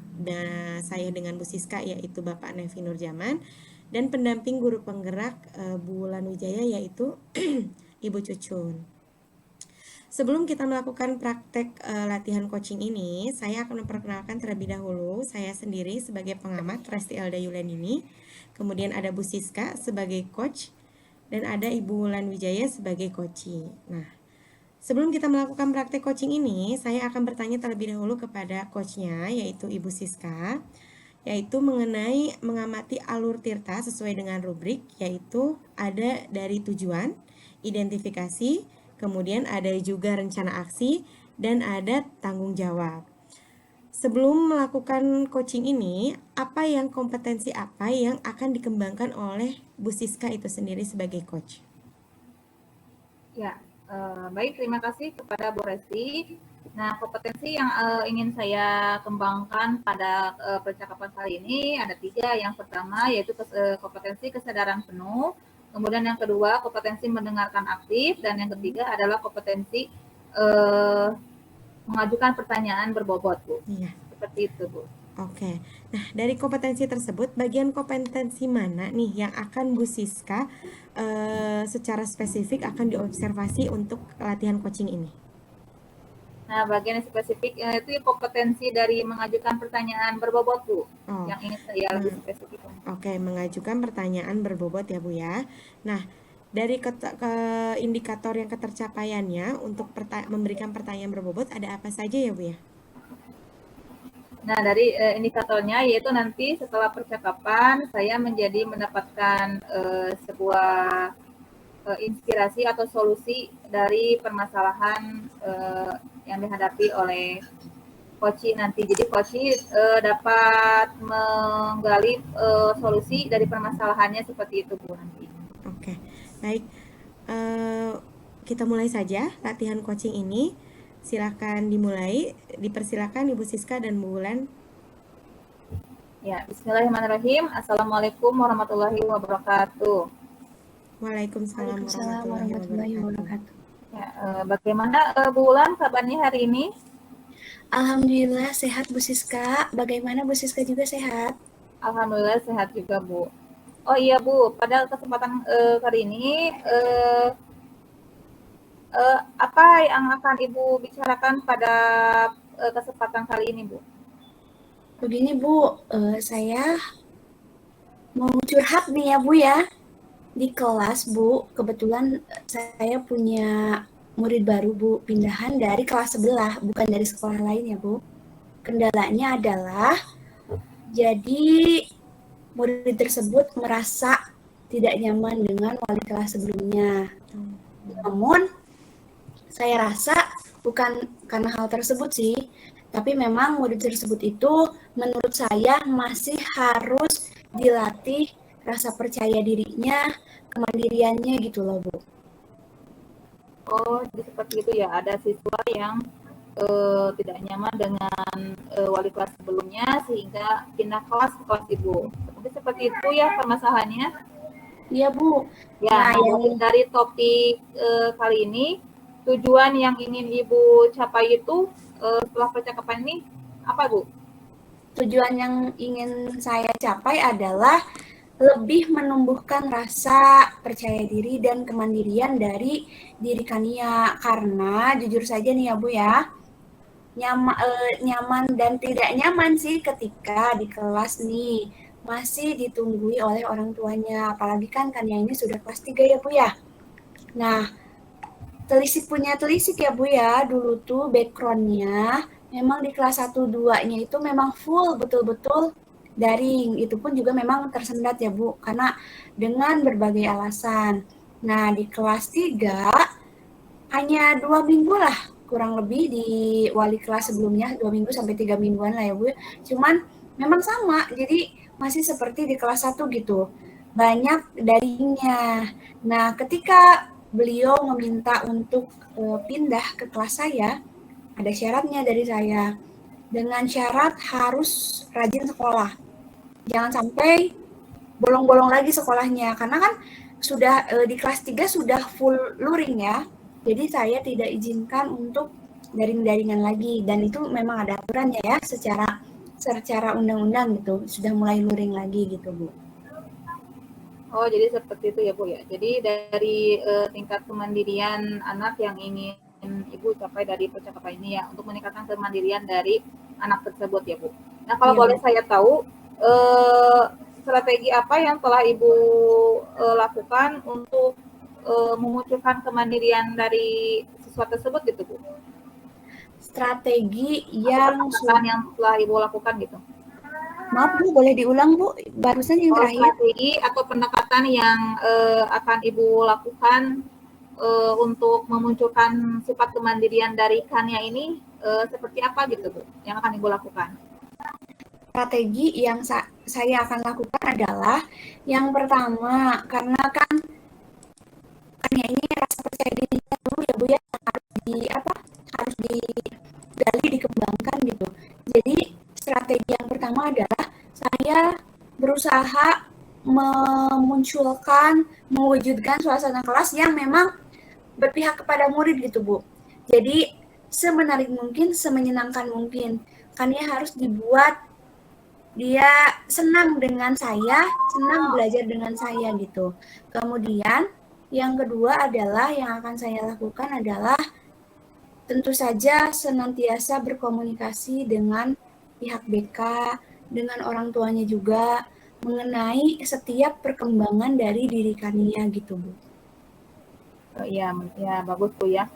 saya dengan Bu Siska, yaitu Bapak Nevi Nurjaman. Dan pendamping guru penggerak Bu Ulan Wijaya, yaitu Ibu Cucun. Sebelum kita melakukan praktek latihan coaching ini, saya akan memperkenalkan terlebih dahulu saya sendiri sebagai pengamat Resti Elda Yulandini. Kemudian ada Bu Siska sebagai coach dan ada Ibu Wulan Wijaya sebagai coaching. Nah, sebelum kita melakukan praktek coaching ini, saya akan bertanya terlebih dahulu kepada coachnya, yaitu Ibu Siska, yaitu mengenai mengamati alur Tirta sesuai dengan rubrik, yaitu ada dari tujuan, identifikasi, kemudian ada juga rencana aksi, dan ada tanggung jawab. Sebelum melakukan coaching ini, kompetensi apa yang akan dikembangkan oleh Bu Siska itu sendiri sebagai coach? Ya, baik, terima kasih kepada Bu Resti. Nah, kompetensi yang ingin saya kembangkan pada percakapan kali ini ada 3. Yang pertama yaitu kompetensi kesadaran penuh, kemudian yang kedua kompetensi mendengarkan aktif, dan yang ketiga adalah kompetensi mengajukan pertanyaan berbobot, Bu. Iya. Seperti itu, Bu. Oke, nah dari kompetensi tersebut, bagian kompetensi mana nih yang akan Bu Siska secara spesifik akan diobservasi untuk latihan coaching ini? Nah, bagian spesifik itu kompetensi dari mengajukan pertanyaan berbobot, Bu. Oh, Yang ingin saya lebih spesifik. Oke, mengajukan pertanyaan berbobot ya Bu ya. Nah, dari indikator yang ketercapaiannya untuk memberikan pertanyaan berbobot ada apa saja ya Bu ya? Nah, dari indikatornya yaitu nanti setelah percakapan saya mendapatkan sebuah inspirasi atau solusi dari permasalahan yang dihadapi oleh coach nanti. Jadi coach dapat menggali solusi dari permasalahannya seperti itu, Bu, nanti. Oke, baik. Kita mulai saja latihan coaching ini. Silakan dimulai. Dipersilakan Ibu Siska dan Bu Wulan. Ya, bismillahirrahmanirrahim. Assalamualaikum warahmatullahi wabarakatuh. Waalaikumsalam warahmatullahi wabarakatuh. Ya, bagaimana Bu Wulan kabarnya hari ini? Alhamdulillah sehat Bu Siska. Bagaimana Bu Siska juga sehat? Alhamdulillah sehat juga, Bu. Oh iya, Bu, pada kesempatan kali ini apa yang akan Ibu bicarakan pada kesempatan kali ini, Bu? Begini Bu, saya mau curhat nih ya Bu ya. Di kelas Bu, kebetulan saya punya murid baru Bu, pindahan dari kelas sebelah, bukan dari sekolah lain ya Bu. Kendalanya adalah, jadi murid tersebut merasa tidak nyaman dengan wali kelas sebelumnya. Namun, saya rasa bukan karena hal tersebut sih, tapi memang murid tersebut itu menurut saya masih harus dilatih rasa percaya dirinya, kemandiriannya gitu loh, Bu. Oh, jadi seperti itu ya, ada siswa yang tidak nyaman dengan wali kelas sebelumnya sehingga pindah kelas ke kelas Ibu. Jadi seperti itu ya permasalahannya. Iya, Bu. Ya, nah, dari topik kali ini, tujuan yang ingin Ibu capai itu setelah percakapan ini apa, Bu? Tujuan yang ingin saya capai adalah lebih menumbuhkan rasa percaya diri dan kemandirian dari diri Kania. Karena jujur saja nih ya Bu ya, nyaman dan tidak nyaman sih ketika di kelas nih masih ditunggui oleh orang tuanya. Apalagi kan Kania ini sudah kelas 3 ya Bu ya. Nah, telisik ya Bu ya, dulu tuh background-nya memang di kelas 1-2-nya itu memang full betul-betul daring. Itu pun juga memang tersendat ya Bu, karena dengan berbagai alasan. Nah, di kelas 3 hanya 2 minggu lah kurang lebih di wali kelas sebelumnya, 2 minggu sampai 3 mingguan lah ya Bu. Cuman memang sama, jadi masih seperti di kelas 1 gitu. Banyak daringnya. Nah, ketika beliau meminta untuk pindah ke kelas saya, ada syaratnya dari saya. Dengan syarat harus rajin sekolah. Jangan sampai bolong-bolong lagi sekolahnya, karena kan sudah di kelas 3 sudah full luring ya. Jadi saya tidak izinkan untuk daring-daringan lagi, dan itu memang ada aturannya ya, secara undang-undang gitu, sudah mulai luring lagi gitu Bu. Oh, jadi seperti itu ya Bu ya. Jadi dari tingkat kemandirian anak yang ingin Ibu capai dari percakapan ini ya, untuk meningkatkan kemandirian dari anak tersebut ya Bu. Nah, kalau boleh saya tahu, strategi apa yang telah Ibu lakukan untuk memunculkan kemandirian dari siswa tersebut gitu Bu? Strategi yang yang telah Ibu lakukan gitu. maaf Bu, boleh diulang Bu, barusan yang terakhir. Strategi atau pendekatan yang akan Ibu lakukan untuk memunculkan sifat kemandirian dari Kania ini seperti apa gitu Bu, yang akan Ibu lakukan? Strategi yang saya akan lakukan adalah yang pertama, karena kan Kania ini rasa percaya dirinya dulu ya Bu ya, harus digali, dikembangkan gitu. Jadi strategi yang pertama adalah saya berusaha memunculkan, mewujudkan suasana kelas yang memang berpihak kepada murid gitu Bu. Jadi semenarik mungkin, semenyenangkan mungkin. Kania harus dibuat dia senang dengan saya, senang belajar dengan saya gitu. Kemudian yang kedua adalah yang akan saya lakukan adalah tentu saja senantiasa berkomunikasi dengan pihak BK, dengan orang tuanya juga mengenai setiap perkembangan dari diri Kania gitu Bu. Iya, ya bagus Bu ya.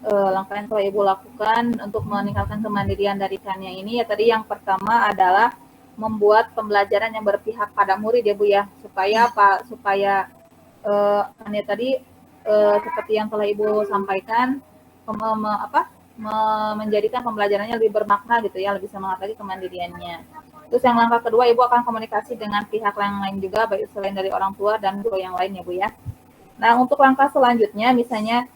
Langkah yang telah Ibu lakukan untuk meningkatkan kemandirian dari Kania ini ya tadi yang pertama adalah membuat pembelajaran yang berpihak pada murid ya Bu ya, supaya apa? Supaya Kania tadi seperti yang telah Ibu sampaikan menjadikan pembelajarannya lebih bermakna gitu ya, lebih semangat lagi kemandiriannya. Terus yang langkah kedua Ibu akan komunikasi dengan pihak yang lain juga, baik selain dari orang tua dan guru yang lain ya Bu ya. Nah untuk langkah selanjutnya misalnya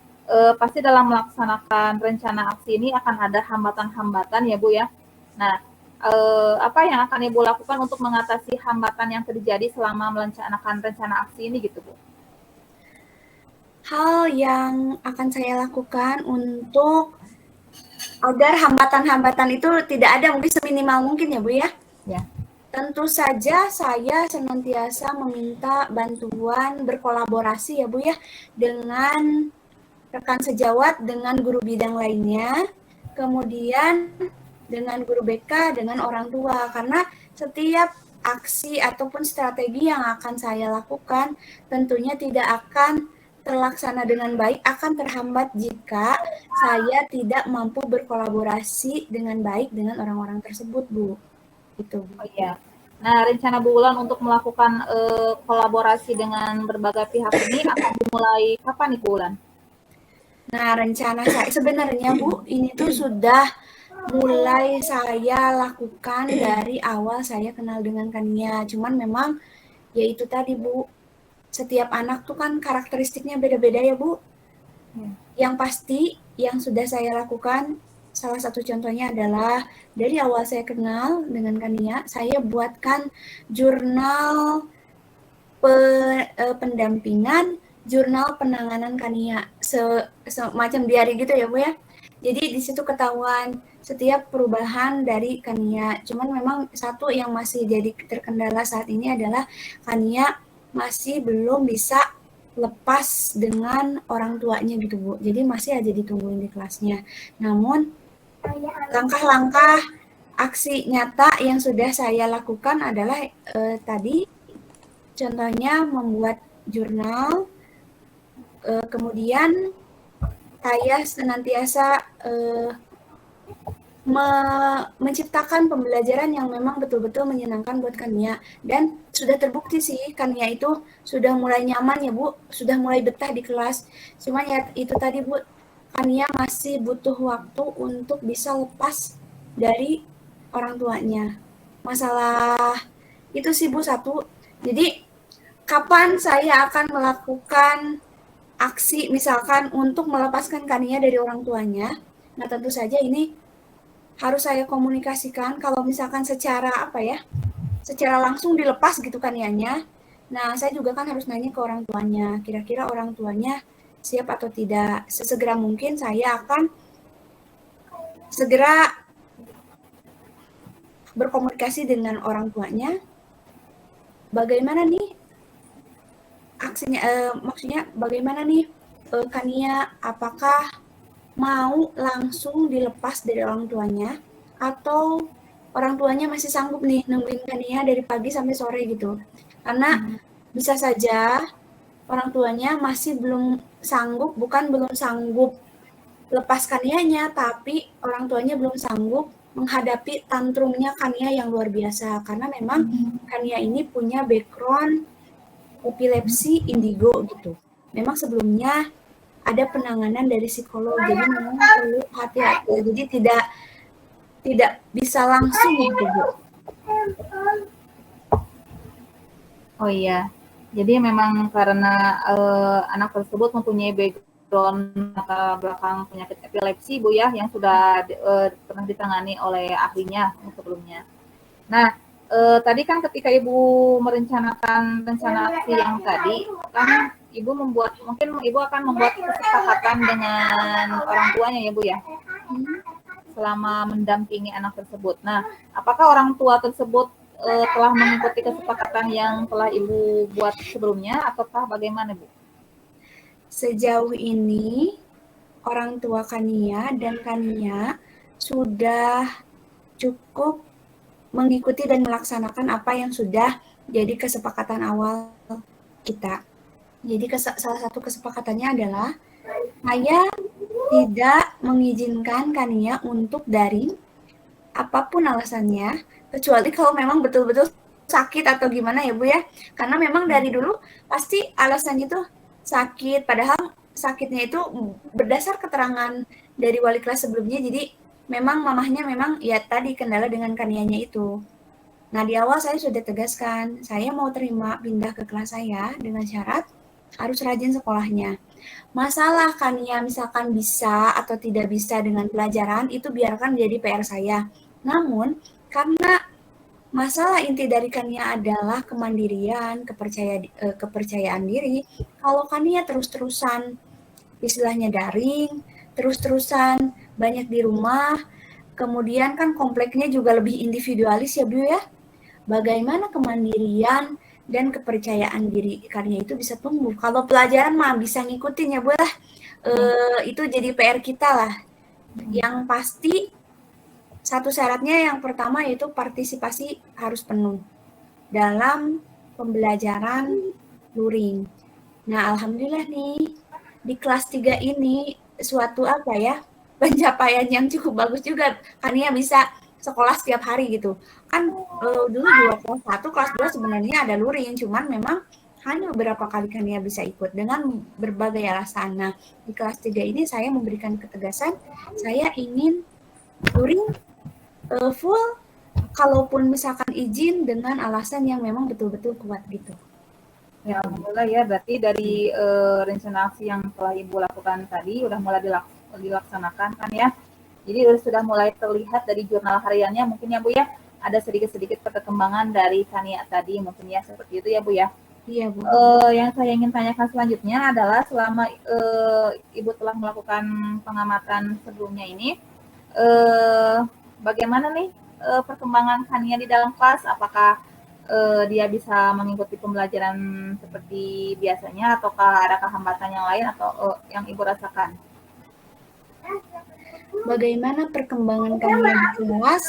pasti dalam melaksanakan rencana aksi ini akan ada hambatan-hambatan ya Bu ya. Nah apa yang akan Ibu lakukan untuk mengatasi hambatan yang terjadi selama merencanakan rencana aksi ini gitu Bu? Hal yang akan saya lakukan untuk agar hambatan-hambatan itu tidak ada, mungkin seminimal mungkin ya Bu ya. Ya. Tentu saja saya senantiasa meminta bantuan, berkolaborasi ya Bu ya, dengan rekan sejawat, dengan guru bidang lainnya, kemudian dengan guru BK, dengan orang tua, karena setiap aksi ataupun strategi yang akan saya lakukan tentunya tidak akan terlaksana dengan baik, akan terhambat jika saya tidak mampu berkolaborasi dengan baik dengan orang-orang tersebut Bu. Gitu Bu. Oh iya. Nah, rencana Bu Wulan untuk melakukan kolaborasi dengan berbagai pihak ini akan dimulai kapan nih Bu Wulan? Nah, rencana saya sebenarnya Bu, ini tuh sudah mulai saya lakukan dari awal saya kenal dengan Kania. Cuman memang ya itu tadi Bu, setiap anak tuh kan karakteristiknya beda-beda ya Bu. Yang pasti yang sudah saya lakukan, salah satu contohnya adalah dari awal saya kenal dengan Kania, saya buatkan jurnal pendampingan, jurnal penanganan Kania, semacam diary gitu ya Bu ya. Jadi di situ ketahuan setiap perubahan dari Kania. Cuman memang satu yang masih jadi terkendala saat ini adalah Kania masih belum bisa lepas dengan orang tuanya gitu Bu. Jadi masih aja ditungguin di kelasnya. Namun langkah-langkah aksi nyata yang sudah saya lakukan adalah tadi contohnya membuat jurnal, kemudian saya senantiasa menciptakan pembelajaran yang memang betul-betul menyenangkan buat Kania, dan sudah terbukti sih Kania itu sudah mulai nyaman ya Bu, sudah mulai betah di kelas. Cuma ya itu tadi Bu, Kania masih butuh waktu untuk bisa lepas dari orang tuanya. Masalah itu sih Bu satu. Jadi kapan saya akan melakukan aksi misalkan untuk melepaskan Kania dari orang tuanya? Nah tentu saja ini harus saya komunikasikan kalau misalkan secara secara langsung dilepas gitu Kanianya. Nah saya juga kan harus nanya ke orang tuanya, kira-kira orang tuanya siap atau tidak. Sesegera mungkin saya akan segera berkomunikasi dengan orang tuanya. Bagaimana nih aksinya, maksudnya bagaimana nih Kania, apakah mau langsung dilepas dari orang tuanya atau orang tuanya masih sanggup nih nungguin Kania dari pagi sampai sore gitu. Karena bisa saja orang tuanya masih belum sanggup, bukan belum sanggup lepas Kanianya, tapi orang tuanya belum sanggup menghadapi tantrumnya Kania yang luar biasa. Karena memang Kania ini punya background epilepsi indigo gitu. Memang sebelumnya ada penanganan dari psikolog, jadi memang perlu hati-hati. Jadi tidak bisa langsung gitu, Bu. Oh iya, jadi memang karena anak tersebut mempunyai background latar belakang penyakit epilepsi, Bu ya, yang sudah pernah ditangani oleh ahlinya sebelumnya. Nah, tadi kan ketika Ibu merencanakan rencana aksi yang tadi, kan Ibu mungkin Ibu akan membuat kesepakatan dengan orang tuanya ya Bu ya, selama mendampingi anak tersebut. Nah, apakah orang tua tersebut telah mengikuti kesepakatan yang telah Ibu buat sebelumnya, ataukah bagaimana Bu? Sejauh ini, orang tua Kania dan Kania sudah cukup mengikuti dan melaksanakan apa yang sudah jadi kesepakatan awal kita. Jadi salah satu kesepakatannya adalah saya tidak mengizinkan Kania untuk daring apapun alasannya, kecuali kalau memang betul-betul sakit atau gimana ya Bu ya. Karena memang dari dulu pasti alasannya itu sakit, padahal sakitnya itu berdasar keterangan dari wali kelas sebelumnya, jadi memang mamahnya memang ya tadi kendala dengan Kanianya itu. Nah di awal saya sudah tegaskan, saya mau terima pindah ke kelas saya dengan syarat harus rajin sekolahnya. Masalah Kania misalkan bisa atau tidak bisa dengan pelajaran, itu biarkan jadi PR saya. Namun, karena masalah inti dari Kania adalah kemandirian, kepercayaan diri, kalau Kania terus-terusan istilahnya daring, terus-terusan banyak di rumah, kemudian kan kompleknya juga lebih individualis ya Bu ya, bagaimana kemandirian dan kepercayaan diri Kania itu bisa tumbuh. Kalau pelajaran mah bisa ngikutin ya Bu lah, itu jadi PR kita lah. Yang pasti satu syaratnya yang pertama yaitu partisipasi harus penuh dalam pembelajaran luring. Nah, alhamdulillah nih di kelas 3 ini suatu apa ya, pencapaian yang cukup bagus juga. Kania bisa sekolah setiap hari gitu. Kan dulu juga kelas 1, kelas 2 sebenarnya ada luring, cuman memang hanya beberapa kali Kania bisa ikut dengan berbagai alasan. Nah, di kelas 3 ini saya memberikan ketegasan, saya ingin luring full, kalaupun misalkan izin dengan alasan yang memang betul-betul kuat gitu. Ya, alhamdulillah ya, berarti dari rencana aksi yang telah Ibu lakukan tadi udah mulai dilaksanakan kan ya. Jadi sudah mulai terlihat dari jurnal hariannya mungkin ya Bu ya, ada sedikit-sedikit perkembangan dari Kania tadi mungkin ya, seperti itu ya Bu ya. Iya Bu. Yang saya ingin tanyakan selanjutnya adalah selama Ibu telah melakukan pengamatan sebelumnya ini, bagaimana nih perkembangan Kania di dalam kelas? Apakah dia bisa mengikuti pembelajaran seperti biasanya, ataukah ada hambatan yang lain atau yang Ibu rasakan? Bagaimana perkembangan Kania di kelas?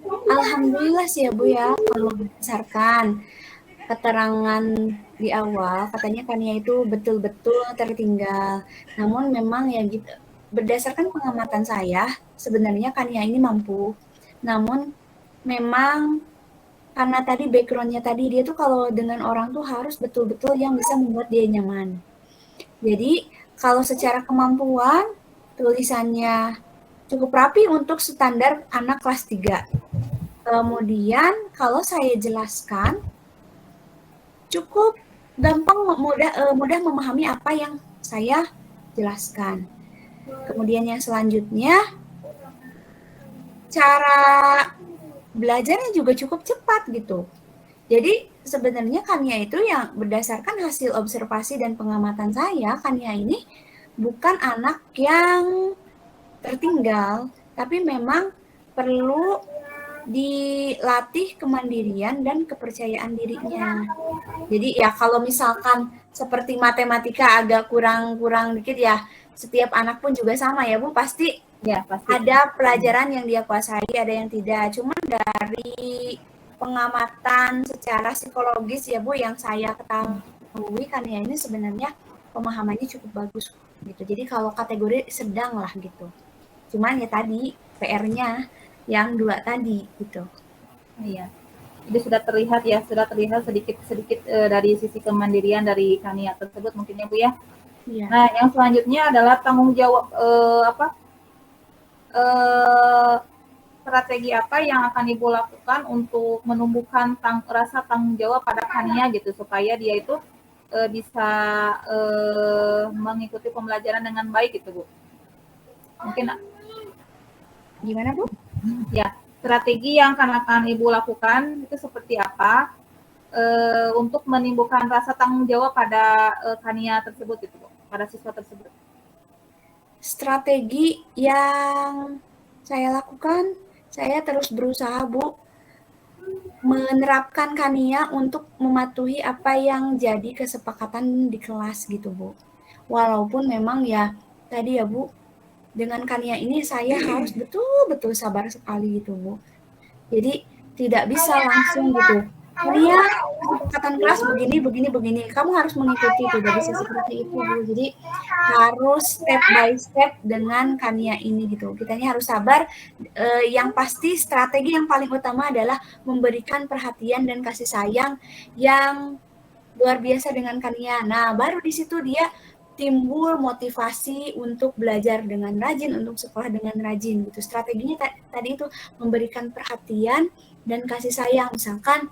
Alhamdulillah sih ya Bu ya, kalau berdasarkan keterangan di awal, katanya Kania itu betul-betul tertinggal. Namun memang ya gitu, berdasarkan pengamatan saya, sebenarnya Kania ini mampu. Namun memang karena tadi background-nya tadi, dia tuh kalau dengan orang tuh harus betul-betul yang bisa membuat dia nyaman. Jadi kalau secara kemampuan, tulisannya cukup rapi untuk standar anak kelas 3. Kemudian kalau saya jelaskan, cukup gampang, mudah memahami apa yang saya jelaskan. Kemudian yang selanjutnya, cara belajarnya juga cukup cepat gitu. Jadi sebenarnya Kania itu yang berdasarkan hasil observasi dan pengamatan saya, Kania ini bukan anak yang tertinggal, tapi memang perlu dilatih kemandirian dan kepercayaan dirinya. Jadi ya kalau misalkan seperti matematika agak kurang dikit ya, setiap anak pun juga sama ya Bu, pasti Ya, pasti. Ada pelajaran yang dia kuasai, ada yang tidak. Cuman dari pengamatan secara psikologis ya Bu, yang saya ketahui kan ya ini sebenarnya pemahamannya cukup bagus gitu. Jadi kalau kategori sedang lah gitu. Cuman ya tadi PR-nya yang 2 tadi gitu. Iya. Jadi sudah terlihat sedikit dari sisi kemandirian dari Kania tersebut mungkin ya Bu ya. Iya. Nah, yang selanjutnya adalah tanggung jawab strategi apa yang akan Ibu lakukan untuk menumbuhkan rasa tanggung jawab pada Kania gitu supaya dia itu bisa mengikuti pembelajaran dengan baik gitu Bu. Mungkin Gimana Bu? ya, strategi yang akan Ibu lakukan itu seperti apa untuk menimbulkan rasa tanggung jawab pada Kania tersebut gitu Bu, pada siswa tersebut. Strategi yang saya lakukan, saya terus berusaha Bu menerapkan Kania untuk mematuhi apa yang jadi kesepakatan di kelas gitu Bu. Walaupun memang ya tadi ya Bu, dengan Kania ini saya harus betul-betul sabar sekali gitu Bu. Jadi tidak bisa langsung gitu. Kania kesepakatan kelas begini. Kamu harus mengikuti, tidak bisa seperti itu Bu. Jadi harus step by step dengan Kania ini gitu. Kitanya harus sabar. Yang pasti strategi yang paling utama adalah memberikan perhatian dan kasih sayang yang luar biasa dengan Kania. Nah, baru di situ dia timbul motivasi untuk belajar dengan rajin, untuk sekolah dengan rajin gitu. Strateginya tadi itu memberikan perhatian dan kasih sayang. Misalkan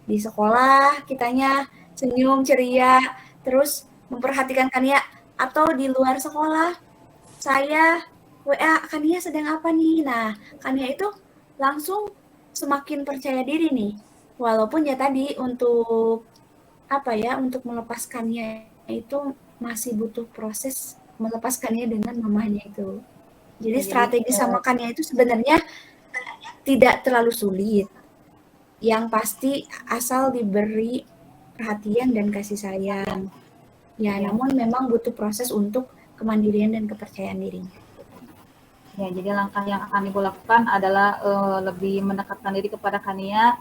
di sekolah kitanya senyum ceria, terus memperhatikan Kania, atau di luar sekolah saya WA Kania sedang apa nih. Nah, Kania itu langsung semakin percaya diri nih. Walaupun ya tadi untuk untuk melepaskannya itu masih butuh proses melepaskannya dengan mamanya itu. Jadi strategi sama Kania itu sebenarnya tidak terlalu sulit. Yang pasti asal diberi perhatian dan kasih sayang. Ya, namun memang butuh proses untuk kemandirian dan kepercayaan dirinya. Ya, jadi langkah yang akan Ibu lakukan adalah lebih mendekatkan diri kepada Kania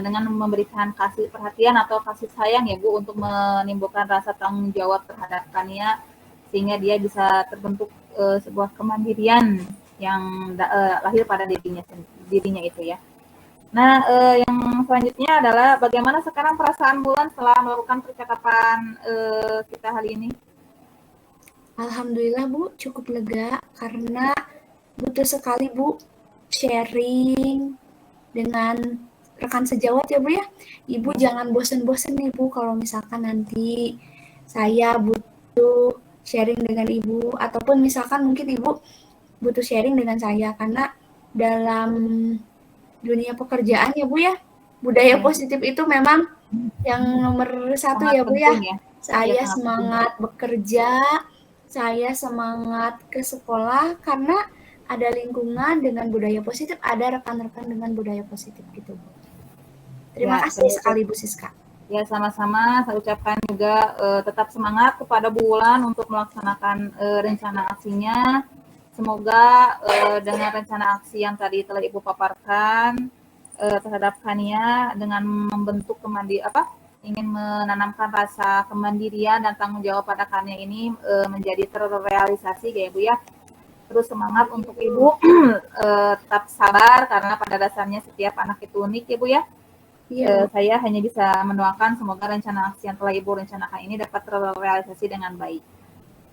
dengan memberikan kasih perhatian atau kasih sayang ya Bu untuk menimbulkan rasa tanggung jawab terhadap Kania sehingga dia bisa terbentuk sebuah kemandirian yang lahir pada dirinya itu ya. Nah, yang selanjutnya adalah bagaimana sekarang perasaan Bulan setelah melakukan percakapan kita hari ini? Alhamdulillah Bu, cukup lega karena butuh sekali Bu sharing dengan rekan sejawat ya Bu ya. Ibu jangan bosen-bosen nih Bu kalau misalkan nanti saya butuh sharing dengan Ibu, ataupun misalkan mungkin Ibu butuh sharing dengan saya, karena dalam dunia pekerjaan ya Bu ya, budaya positif itu memang yang nomor satu ya Bu ya. Saya semangat bekerja, saya semangat ke sekolah karena ada lingkungan dengan budaya positif, ada rekan-rekan dengan budaya positif gitu Bu. Terima kasih sekali Bu Siska. Ya, sama-sama. Saya ucapkan juga tetap semangat kepada Bu Wulan untuk melaksanakan rencana aksinya. Semoga dengan rencana aksi yang tadi telah Ibu paparkan terhadap Kania dengan membentuk ingin menanamkan rasa kemandirian dan tanggung jawab pada Kania ini menjadi terrealisasi ya Bu ya. Terus semangat untuk Ibu tetap sabar karena pada dasarnya setiap anak itu unik ya Bu ya. Saya hanya bisa mendoakan semoga rencana aksi yang telah Ibu rencanakan ini dapat terrealisasi dengan baik.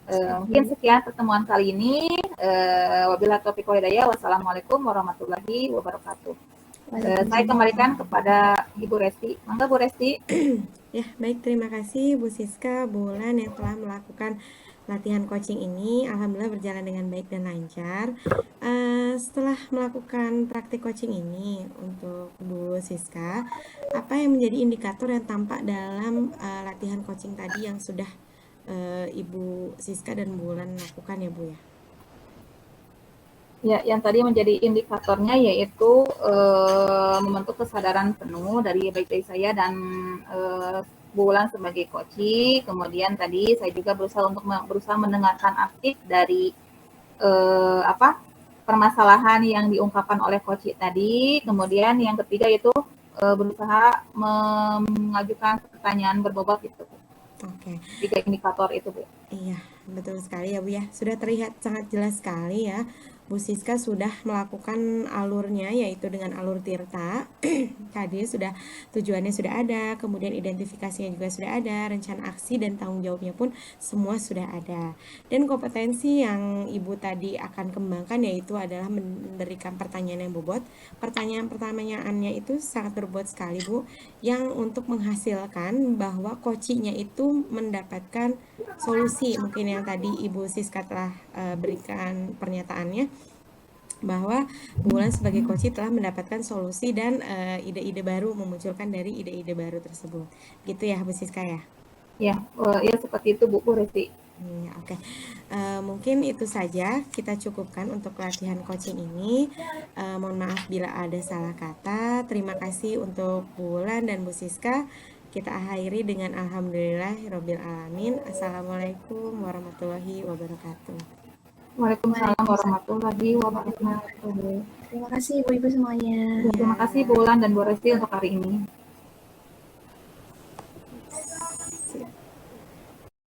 Mungkin sekian pertemuan kali ini. Wabillahi taufiq wal hidayah. Wassalamualaikum warahmatullahi wabarakatuh. Saya kembalikan kepada Ibu Resti. Mangga Bu Resti. Ya, baik, terima kasih Bu Siska, Bu Wulan yang telah melakukan latihan coaching ini. Alhamdulillah berjalan dengan baik dan lancar. Setelah melakukan praktik coaching ini untuk Bu Siska, apa yang menjadi indikator yang tampak dalam latihan coaching tadi yang sudah Ibu Siska dan Bu Wulan lakukan ya Bu ya? Ya, yang tadi menjadi indikatornya yaitu membentuk kesadaran penuh dari baik dari saya dan Bu Wulan sebagai coach. Kemudian tadi saya juga berusaha mendengarkan aktif dari permasalahan yang diungkapkan oleh Koci tadi. Kemudian yang ketiga itu berusaha mengajukan pertanyaan berbobot itu. Oke. 3 indikator itu, Bu. Iya, betul sekali ya Bu ya. Sudah terlihat sangat jelas sekali ya. Bu Siska sudah melakukan alurnya yaitu dengan alur Tirta. Tadi sudah tujuannya sudah ada, kemudian identifikasinya juga sudah ada, rencana aksi dan tanggung jawabnya pun semua sudah ada. Dan kompetensi yang Ibu tadi akan kembangkan yaitu adalah memberikan pertanyaan yang bobot. Pertanyaannya itu sangat berbobot sekali Bu, yang untuk menghasilkan bahwa kocinya itu mendapatkan solusi. Mungkin yang tadi Ibu Siska telah berikan pernyataannya bahwa Bu Wulan sebagai coach telah mendapatkan solusi dan ide-ide baru, memunculkan dari ide-ide baru tersebut. Gitu ya Bu Siska ya? Ya, seperti itu Bu Resti. Oke. Mungkin itu saja kita cukupkan untuk latihan coaching ini. Mohon maaf bila ada salah kata. Terima kasih untuk Bu Wulan dan Bu Siska. Kita akhiri dengan alhamdulillahirabbil alamin. Assalamualaikum warahmatullahi wabarakatuh. Waalaikumsalam warahmatullahi wabarakatuh. Terima kasih Ibu-Ibu semuanya. Terima kasih Bu Wulan dan Bu Resti untuk hari ini.